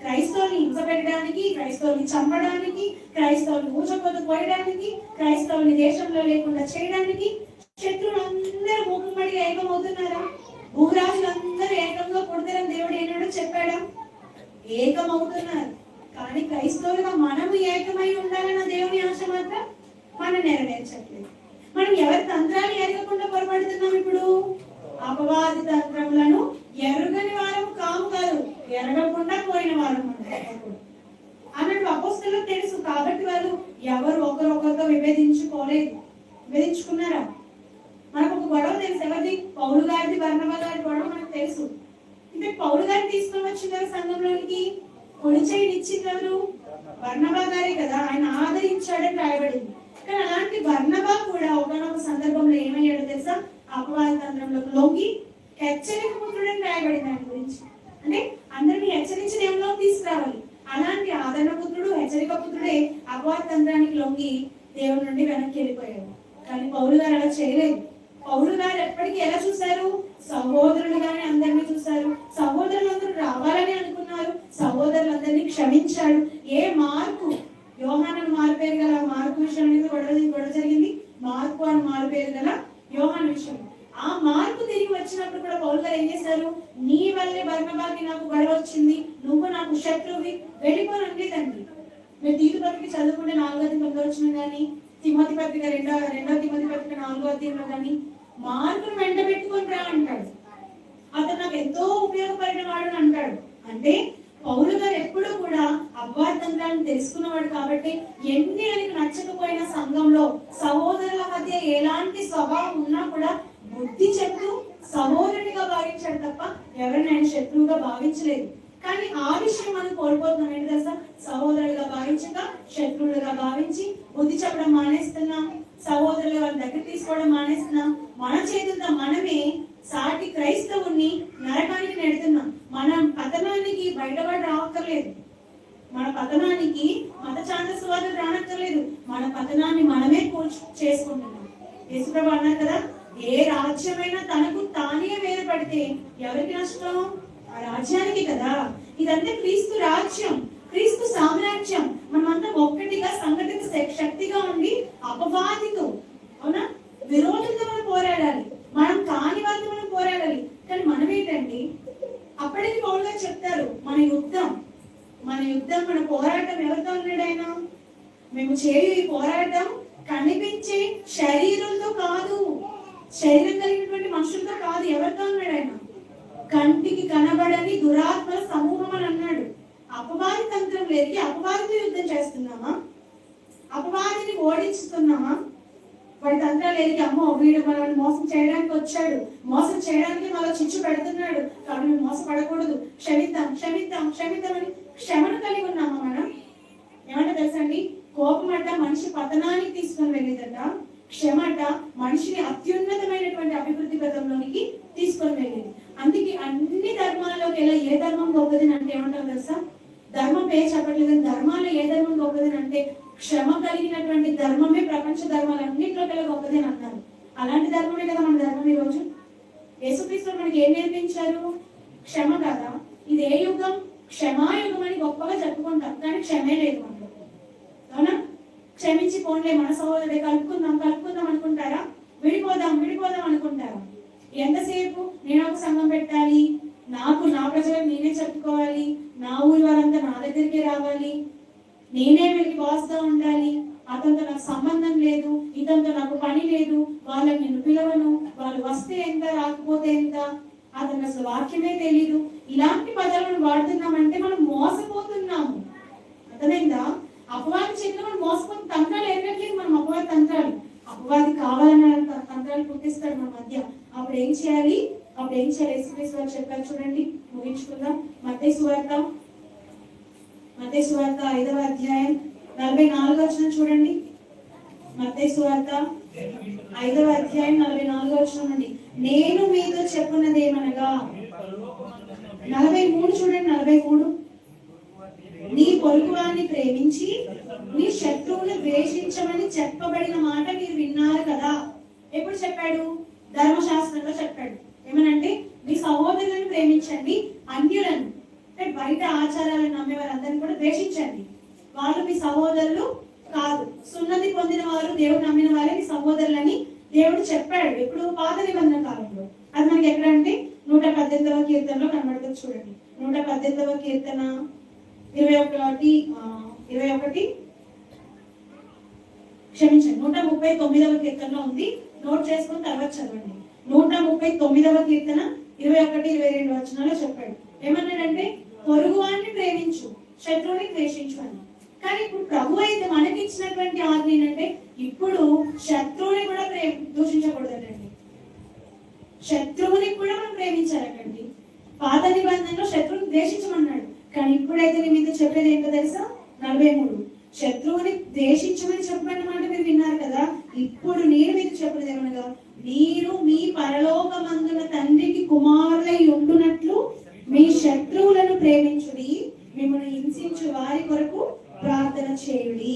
క్రైస్తవుని హింస పెట్టడానికి, క్రైస్తవుని చంపడానికి, క్రైస్తవుని ఊచకొద్దు పోయడానికి, క్రైస్తవుని దేశంలో లేకుండా చేయడానికి శత్రువులందరూ మూకుమ్మడిగా ఏకమవుతున్నారా? భూరాజులందరూ ఏకంగా పుడతారని దేవుడు ఏనాడో చెప్పాడా? ఏకమవుతున్నారు. కానీ క్రైస్తవులుగా మనము ఏకమై ఉండాలన్న దేవుని ఆశ మాత్రం మనం నెరవేర్చట్లేదు. మనం ఎవరి తంత్రాలు ఎరగకుండా పొరపడుతున్నాం. ఇప్పుడు అపవాది తంత్రములను ఎరుగని వారము కాము కాదు, ఎరగకుండా పోయిన వారము అన్నట్టు. అపోస్తలుల శత్రువులకు తెలుసు కాబట్టి వాళ్ళు ఎవరు ఒకరితో విభేదించుకున్నారా? మనకు ఒక గొడవ తెలుసు, ఎవరిది? పౌలు గారిది, బర్నబా గారి గొడవ మనకు తెలుసు. అంటే పౌలు గారిని తీసుకొని వచ్చిన గారు సంఘంలోనికి కుడి చేయి ఇచ్చింది ఎవరు? బర్నబా గారే కదా. ఆయన ఆదరించాడని రాయబడింది. కానీ అలాంటి బర్నబా కూడా ఒకనొక సందర్భంలో ఏమయ్యాడో తెలుసా? అపవాద తంత్రంలోకి లొంగి హెచ్చరిక పుత్రుడని రాయబడింది ఆయన గురించి. అంటే అందరినీ హెచ్చరించి దేవుల్లో తీసుకురావాలి. అలాంటి ఆదరణ పుత్రుడు, హెచ్చరిక పుత్రుడే అపవాద తంత్రానికి లొంగి దేవుడి నుండి వెనక్కి వెళ్ళిపోయాడు. కానీ పౌలు గారు అలా చేయలేదు. పౌలు గారు ఎప్పటికీ ఎలా చూశారు? సహోదరులుగానే అందరినీ చూశారు. సహోదరులందరూ రావాలని అనుకున్నారు. సహోదరులందరినీ క్షమించాడు. ఏ మార్కు, యోహాను మారుపేరు గల మార్కు విషయం మీద గొడవ జరిగింది. మార్కు అని మారుపేరు గల యోహాను విషయం. ఆ మార్పు తిరిగి వచ్చినప్పుడు కూడా పౌలు గారు ఏం చేశారు? నీ వల్లే బర్నబాకి నాకు గొడవ వచ్చింది, నువ్వు నాకు శత్రువి, వెళ్ళిపోనండి తండ్రి. మీరు తీతు పత్రిక చదువుకుంటే 4వ అధ్యాయం 9వ వచనం కానీ, తిమోతి పత్రిక 2వ తిమోతి పత్రిక 4వ అధ్యాయంలో కానీ మార్పును వెంట పెట్టుకొని రా అంటాడు. అతను నాకు ఎంతో ఉపయోగపడిన వాడు అంటాడు. అంటే పౌలు గారు ఎప్పుడూ కూడా అపవాదంత్రాలను తెలుసుకున్నవాడు కాబట్టి ఎన్ని ఆయనకు నచ్చకపోయిన సంఘంలో సహోదరుల మధ్య ఎలాంటి స్వభావం ఉన్నా కూడా బుద్ధి చెప్తూ సహోదరుడిగా భావించాడు తప్ప ఎవరిని ఆయన శత్రువుగా భావించలేదు. కానీ ఆ విషయం మనం కోల్పోతున్నాం. ఏంటి తెలుసా? సహోదరులుగా భావించక శత్రువులుగా భావించి బుద్ధి చెప్పడం మానేస్తున్నాం. సహోదరులు వాళ్ళ దగ్గర తీసుకోవడం మానేస్తున్నాం. మన చేతులతో మనమే సాటి క్రైస్తవుని నరకానికి నెడుతున్నాం. మన పతనానికి బయటపడి రావక్కర్లేదు. మన పతనానికి మత ఛాందస్వాదులు రానక్కర్లేదు. మన పతనాన్ని మనమే చేసుకుంటున్నాం. యేసుప్రభువు అన్నారు కదా, ఏ రాజ్యమైనా తనకు తానే వేరుపడితే ఎవరికి నష్టం? ఆ రాజ్యానికి కదా. ఇదంతా క్రీస్తు రాజ్యం, క్రీస్తు సామ్రాజ్యం. మనమంతా ఒక్కటిగా సంఘటిత శక్తిగా ఉండి అపవాదితో, అవునా, విరోధంతో మనం పోరాడాలి. మనం కాని వారితో మనం పోరాడాలి. కానీ మనం ఏంటండి, అప్పటికి పౌలు గారు చెప్తారు, మన యుద్ధం మన పోరాటం ఎవరితో ఉన్నాడు ఆయన? మేము చేయు ఈ పోరాటం కనిపించే శరీరంతో కాదు, శరీరం కలిగినటువంటి మనుషులతో కాదు. ఎవరితో ఉన్నాడు ఆయన? కంటికి కనబడని దురాత్మల సమూహం అని అన్నాడు. అపవాది తంత్రం లేదు. అపవాదితో యుద్ధం చేస్తున్నామా? అపవాదిని ఓడించుతున్నామా? వాడి తంత్రాలు ఎదిగి అమ్మో వీడు మనల్ని మోసం చేయడానికి వచ్చాడు, మోసం చేయడానికి మనలో చిచ్చు పెడుతున్నాడు కాబట్టి మేము మోసపడకూడదు, క్షమిద్దామని క్షమను కలిగి ఉన్నామా మనం? ఏమంటే తెలుసండి, కోపమట మనిషి పతనానికి తీసుకొని వెళ్ళేదట, క్షమట మనిషిని అత్యున్నతమైనటువంటి అభివృద్ధి పథంలోనికి తీసుకొని వెళ్ళేది. అందుకే అన్ని ధర్మాల్లోకి ఎలా ఏ ధర్మం గొప్పది అంటే ఏమంటారు తెలుసా? ధర్మం పేరు చెప్పట్లేదు, ధర్మాలు ఏ ధర్మం గొప్పది అంటే క్షమ కలిగినటువంటి ధర్మమే ప్రపంచ ధర్మాలన్నింటిలో కల్లా గొప్పది అని అన్నారు. అలాంటి ధర్మమే కదా మన ధర్మం. ఈ రోజు యేసుక్రీస్తు మనకి ఏం నేర్పించారు? క్షమ కదా. ఇది ఏ యుగం? క్షమాయుగం అని గొప్పగా చెప్పుకుంటాం, కానీ క్షమే లేదు మనలో. అవునా? క్షమించి పోన్లే, మన సహోదరుడే, కలుపుకుందాం అనుకుంటారా? విడిపోదాం అనుకుంటారా? ఎంతసేపు నేను ఒక సంఘం పెట్టాలి, నాకు నా ప్రజలకు నేనే చెప్పుకోవాలి, నా ఊరి వారంతా నా దగ్గరికి రావాలి, నేనే వీళ్ళకి బాస్గా ఉండాలి, అతనితో నాకు సంబంధం లేదు, ఇతనితో నాకు పని లేదు, వాళ్ళని నేను పిలవను, వాళ్ళు వస్తే ఎంత రాకపోతే ఎంత, అతనికి అసలు వాక్యమే తెలీదు, ఇలాంటి పదాలను వాడుతున్నామంటే మనం మోసపోతున్నాము. అర్థమైందా? అపవాది చేతిలో మనం మోసపోతున్న తంత్రాలు ఎరగట్లేదు. మనం అపవాది తంత్రాలు, అపవాది కావాలన్న తంత్రాలు పుట్టిస్తాడు మన మధ్య. అప్పుడు ఏం చేయాలి? యేసుక్రీస్తు వారు చెప్పారు చూడండి, ముగించుకుందాం. మత్తయి సువార్త 5వ అధ్యాయం 44వ వచనం చూడండి. మత్తయి సువార్త 5వ అధ్యాయం 44వ వచనం నుండి, నేను మీతో చెప్పున్నది ఏమనగా, 43 చూడండి, 43, నీ పొరుగువాన్ని ప్రేమించి నీ శత్రువును ద్వేషించమని చెప్పబడిన మాట మీరు విన్నారు కదా. ఎప్పుడు చెప్పాడు? ధర్మశాస్త్రంలో చెప్పాడు. ఏమనంటే మీ సహోదరులను ప్రేమించండి, అన్యులను, బయట ఆచారాలను నమ్మే వారందరినీ కూడా ద్వేషించండి. వాళ్ళు మీ సహోదరులు కాదు, సున్నతి పొందిన వారు, దేవుడు నమ్మిన వారే మీ సహోదరులని దేవుడు చెప్పాడు. ఇప్పుడు పాత నిబంధన కాలంలో. అది మనకి ఎక్కడంటే 118వ కీర్తనలో కనబడుతుంది చూడండి. 118వ కీర్తన 139వ కీర్తనలో ఉంది. నోట్ చేసుకుని తర్వాత చదవండి. 139వ కీర్తన 21, 22 వచనాల్లో చెప్పాడు. ఏమన్నాడంటే పొరుగువాన్ని ప్రేమించు, శత్రువుని ద్వేషించు అని. కానీ ఇప్పుడు ప్రభు అయితే మనకి ఇచ్చినటువంటి ఆజ్ఞ ఏంటంటే ఇప్పుడు శత్రువుని కూడా దూషించకూడదండి. శత్రువుని కూడా మనం ప్రేమించాలండి. పాత నిబంధనలో శత్రువుని ద్వేషించమన్నాడు, కానీ ఇప్పుడైతే నేను మీతో చెప్పేది ఏంటో తెలుసా? 43 శత్రువుని ద్వేషించమని చెప్పమన్నమాట మీరు విన్నారు కదా. ఇప్పుడు నేను మీకు చెప్పేది ఏమనగా, మీరు మీ పరలోకమందున తండ్రికి కుమారులై ఉండునట్లు మీ శత్రువులను ప్రేమించుడి, మిమ్మల్ని హింసించు వారి కొరకు ప్రార్థన చేయుడి.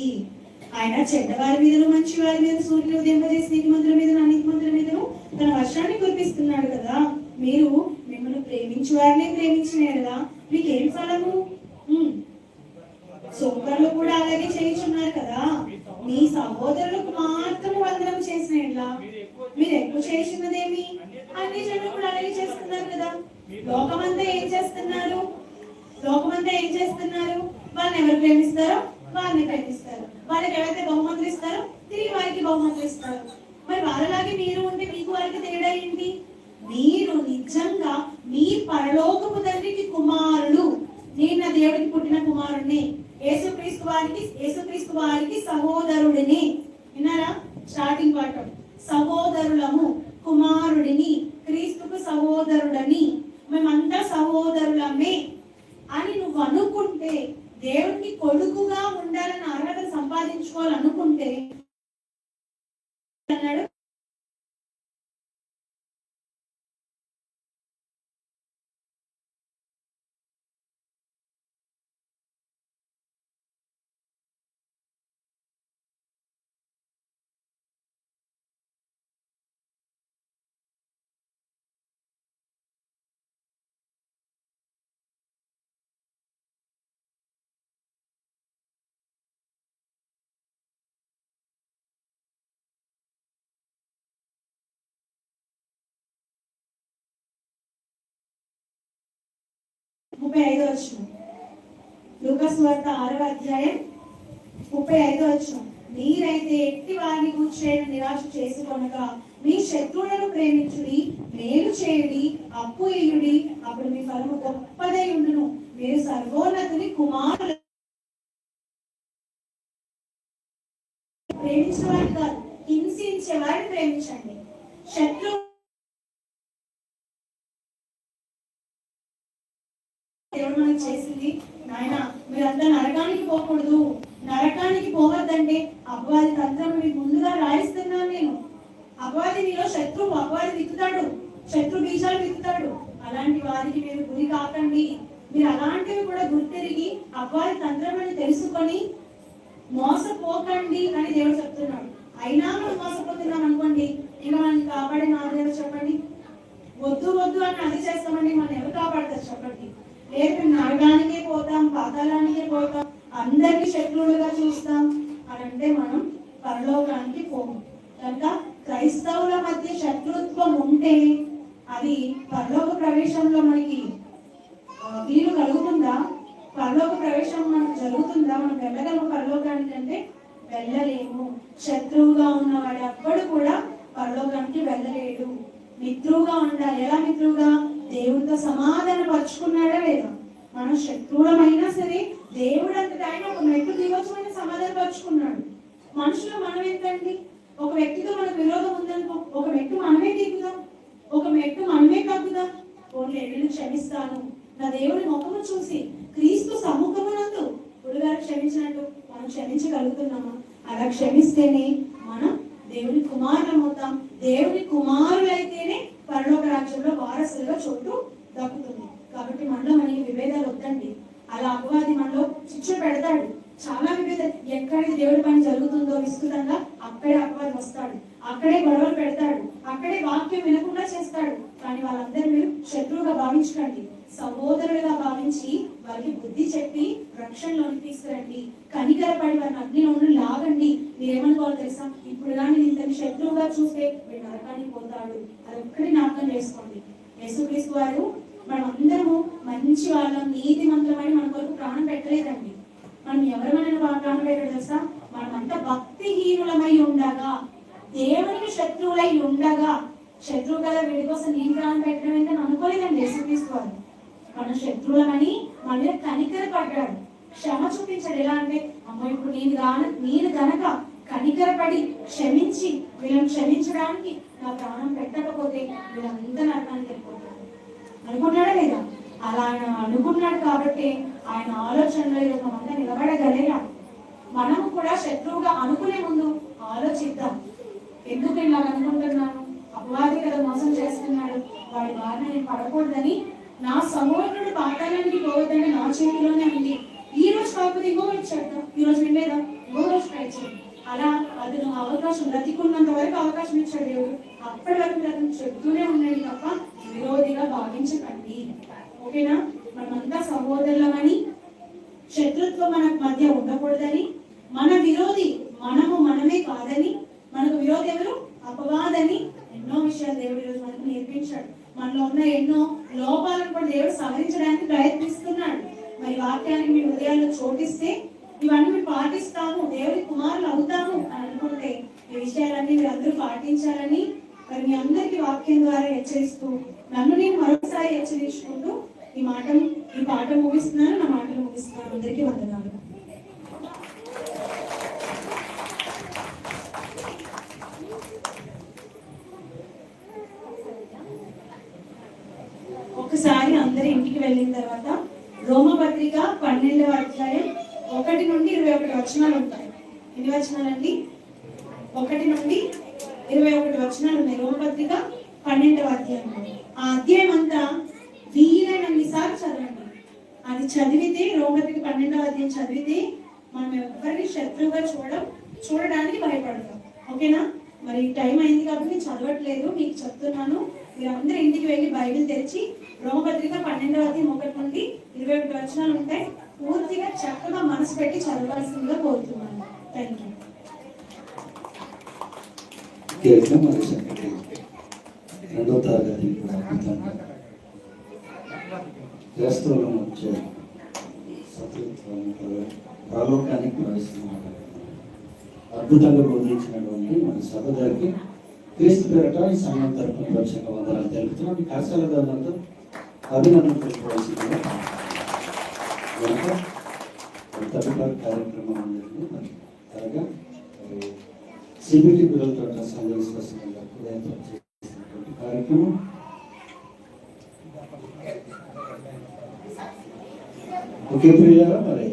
ఆయన చెడ్డవారి మీదను మంచి వారి మీద సూర్యుడు ఉదయింపజేసి నీతిమంతుల మీద అనీతిమంతుల మీదను తన వర్షాన్ని కురిపిస్తున్నాడు కదా. మీరు మిమ్మల్ని ప్రేమించు వారిని ప్రేమించిన కదా మీకేం ఫలము? సోదరులు కూడా అలాగే చేయించున్నారు కదా. మీ సహోదరులకు మాత్రం వందనం చేసిన ఎట్లా మీరు ఎక్కువ చేసినదేమి? అన్ని జనులు కూడా అలాగే చేస్తున్నారు కదా. లోకమంతా ఏం చేస్తున్నారు? వాళ్ళని ఎవరు ప్రేమిస్తారో వాళ్ళని ప్రేమిస్తారు. వాళ్ళకి ఎవరైతే బహుమతులు ఇస్తారో తిరిగి వారికి బహుమతులు ఇస్తారు. మరి వాళ్ళలాగే మీరు ఉంటే మీకు వారికి తేడా ఏంటి? మీరు నిజంగా మీ పరలోకపు తండ్రికి కుమారుడు. నేను నా దేవుడికి పుట్టిన కుమారుడిని, యేసుక్రీస్తు వారికి సహోదరుడిని. విన్నారా? స్టార్టింగ్ పాఠం సహోదరులము, కుమారుడిని, క్రీస్తుకు సహోదరుడని, మేమంతా సహోదరులమే అని నువ్వు అనుకుంటే, దేవుడికి కొడుకుగా ఉండాలని అర్హత సంపాదించుకోవాలనుకుంటే అన్నాడు, లూకాసు వార్త 6వ అధ్యాయం 35 మీరైతే ఎట్టి వారిని కూర్చొని నిరాశ చేసుకొనక మీ శత్రువులను ప్రేమించుడి, మేలు చేయుడి, అప్పు ఇయ్యుడి, అప్పుడు మీ ఫలము గొప్పదై ఉండును. మీరు సర్వోన్నతుని కుమారులు. ప్రేమించిన వారిని కాదు, హింసించే వారిని ప్రేమించండి. శత్రువు దేవుడు మనకి చేసింది, నాయన మీరంతా నరకానికి పోకూడదు, నరకానికి పోవద్దంటే అపవాది తంత్రం మీకు ముందుగా రాయిస్తున్నాను నేను. అపవాది మీలో అపవాది విత్తుతాడు, శత్రు బీజాలు విత్తుతాడు. అలాంటి వారికి మీరు గురి కాకండి. మీరు అలాంటివి కూడా గుర్తిరిగి అపవాది తంత్రం అని తెలుసుకొని మోసపోకండి అని దేవుడు చెప్తున్నాడు. అయినా మనం మోసపోతున్నాం అనుకోండి, ఇక మనకి కాపాడి నా దేవుడు చెప్పండి. వద్దు అని అది చేస్తామండి, మనం ఎవరు కాపాడతారు చెప్పండి? లేదు, నరకానికే పోతాం, పాతాళానికే పోతాం, అందరికీ శత్రువులుగా చూస్తాం అని అంటే మనం పరలోకానికి పోము. కనుక క్రైస్తవుల మధ్య శత్రుత్వం ఉంటే అది పరలోక ప్రవేశంలో మనకి వీలు కలుగుతుందా? పరలోక ప్రవేశం మనకు జరుగుతుందా? మనం వెళ్ళగలము పరలోకానికి అంటే వెళ్ళలేము. శత్రువుగా ఉన్నవాడు ఎవ్వడు కూడా పరలోకానికి వెళ్ళలేడు. మిత్రువుగా ఉండాలి. ఎలా మిత్రువుగా? దేవుడితో సమాధాన పరుచుకున్నాడా లేదా? మనం శత్రువులమైనా సరే దేవుడు అంతటి ఆయన ఒక మెట్టు దిగొచ్చమైన సమాధాన పరుచుకున్నాడు. మనుషులు మనం ఏంటండి, ఒక వ్యక్తితో మనకు విరోధం ఉందనుకో, ఒక మెట్టు మనమే దిగుదాం, ఒక మెట్టు మనమే కప్పుదాం. ఓన్లీ నేను క్షమిస్తాను, నా దేవుడి ముఖము చూసి క్రీస్తు సముఖమునందు గురుగారు క్షమించినట్టు మనం క్షమించగలుగుతున్నామా? అలా క్షమిస్తేనే మనం దేవుని కుమారులమవుతాం. దేవుని కుమారులైతేనే పరలోక రాజ్యంలో వారసులుగా చోటు దక్కుతుంది. కాబట్టి మనలో మనకి విభేదాలు వద్దండి. అలా అపవాది మనలో చిచ్చు పెడతాడు. చాలా విభేదాలు, ఎక్కడైతే దేవుడి పని జరుగుతుందో విస్తృతంగా అక్కడే అపవాది వస్తాడు, అక్కడే గొడవలు పెడతాడు, అక్కడే వాక్యం వినకుండా చేస్తాడు. కానీ వాళ్ళందరూ మీరు శత్రువుగా భావించకండి, సహోదరులుగా భావించి వారికి బుద్ధి చెప్పి రక్షణలోకి తీసుకురండి. కనికరపడి వారిని అగ్నిలోని లాగండి. మీరేమనుకోవాలి తెలుసా? ఇప్పుడు కానీ ఇంతని శత్రువుగా చూస్తే వీడు నరకానికి పోతాడు. అది ఒక్కటి జ్ఞాపకం చేసుకోండి. యేసుక్రీస్తు వారు మనం అందరము మంచి వాళ్ళం, నీతి మంత్రమని మన కొరకు ప్రాణం పెట్టలేదండి. మనం ఎవరమైనా ప్రాణం పెట్టాడు తెలుసా? మనమంతా భక్తిహీనులమై ఉండగా, దేవునికి శత్రువులై ఉండగా, శత్రువు కదా వీడి కోసం నేను ప్రాణం పెట్టడం ఏంటని అనుకోలేదండి యేసుక్రీస్తు వారు. మన శత్రువులమని మన మీద కనికర పడ్డాడు. క్షమ చూపించాడు. ఎలా అంటే, అమ్మో ఇప్పుడు నేను గనక కనికరపడి క్షమించి వీళ్ళని క్షమించడానికి నా ప్రాణం పెట్టకపోతే వీళ్ళంతా నరకానికి వెళ్ళిపోతారు అనుకున్నాడా లేదా? అలా ఆయన అనుకున్నాడు కాబట్టి ఆయన ఆలోచనలో ఈరోజు మనంతా నిలబడగలిగాం. మనము కూడా శత్రువుగా అనుకునే ముందు ఆలోచిద్దాం. ఎందుకు ఇలా అనుకుంటున్నాను? అపవాది కదా మోసం చేస్తున్నాడు, వాడి బారిన నేను పడకూడదని. నా సహోదరుడు పాతాళానికి పోవద్దని నా చేతిలోనే ఉంది. ఈ రోజు కాకపోతే ఇంకో రోజు చేద్దాం, ఈ రోజు వినలేదా ఇంకో రోజు ట్రై చేయండి. అలా అది నువ్వు అవకాశం బ్రతికున్నంత వరకు అవకాశం ఇచ్చాడు దేవుడు. అప్పటి వరకు అతను చెప్తూనే ఉన్నాడు తప్ప విరోధిగా భావించకండి. ఓకేనా? మనమంతా సహోదరులమని, శత్రుత్వం మన మధ్య ఉండకూడదని, మన విరోధి మనమే కాదని, మనకు విరోధి ఎవరు? అపవాదని ఎన్నో విషయాలు దేవుడు ఈరోజు మనకు నేర్పించాడు. మనలో ఉన్న ఎన్నో లోపాలను కూడా దేవుడు సవరించడానికి ప్రయత్నిస్తున్నాడు. మరి వాక్యానికి మీ హృదయాల్లో చోటిస్తే ఇవన్నీ మీరు పాటిస్తాము, దేవుడి కుమారులు అవుతాము అని అనుకుంటే ఈ విషయాలన్నీ మీరు అందరూ పాటించాలని మరి మీ అందరికీ వాక్యం ద్వారా హెచ్చరిస్తూ, నన్ను నేను మరొకసారి హెచ్చరించుకుంటూ ఈ పాట ముగిస్తున్నాను, నా మాటలు ముగిస్తున్నాను. అందరికీ వందనాలు. ఒకసారి అందరి ఇంటికి వెళ్ళిన తర్వాత రోమపత్రిక 12వ అధ్యాయం 1 నుండి 21 వచనాలు ఉంటాయి. ఎన్ని వచనాలండి? 1 నుండి 21 వచనాలు ఉన్నాయి రోమపత్రిక 12వ అధ్యాయం. ఆ అధ్యాయం అంతా వీలైనన్నిసార్లు చదవండి. అది చదివితే, రోమపత్రిక 12వ అధ్యాయం చదివితే మనం ఎవరిని శత్రువుగా చూడడానికి భయపడతాం. ఓకేనా? మరి టైం అయింది కాబట్టి చదవట్లేదు, మీకు చెప్తున్నాను. మీరు అందరూ ఇంటికి వెళ్ళి బైబిల్ తెరిచి రోమపత్రిక 12వ అధ్యాయం 1 నుండి 21 వచనాలు ఉంటాయి. పూర్తిగా చక్కగా మనసు పెట్టి చదవాల్సిందిగా కోరుతున్నాను. Thank you. రెండో తరగతి క్రైస్తవుల మధ్య పరలోకానికి ప్రవేశిస్తున్నారు. అద్భుతంగా బోధించినటువంటి మన సహోదరికి క్రీస్తు పేరట ఈ సమయం తరపున ప్రత్యేక వందనాలు తెలుపుతున్నాం. మీ కళాశాలదారులంతా అభినందన తెలుసుకోవాల్సిందిగా కనుక తదుపరి కార్యక్రమం అనేది మరి త్వరగా సిబిటి పిల్లలతో సంఘ విశ్వాసంగా చేసినటువంటి కార్యక్రమం ఒకే ప్రియారా మరి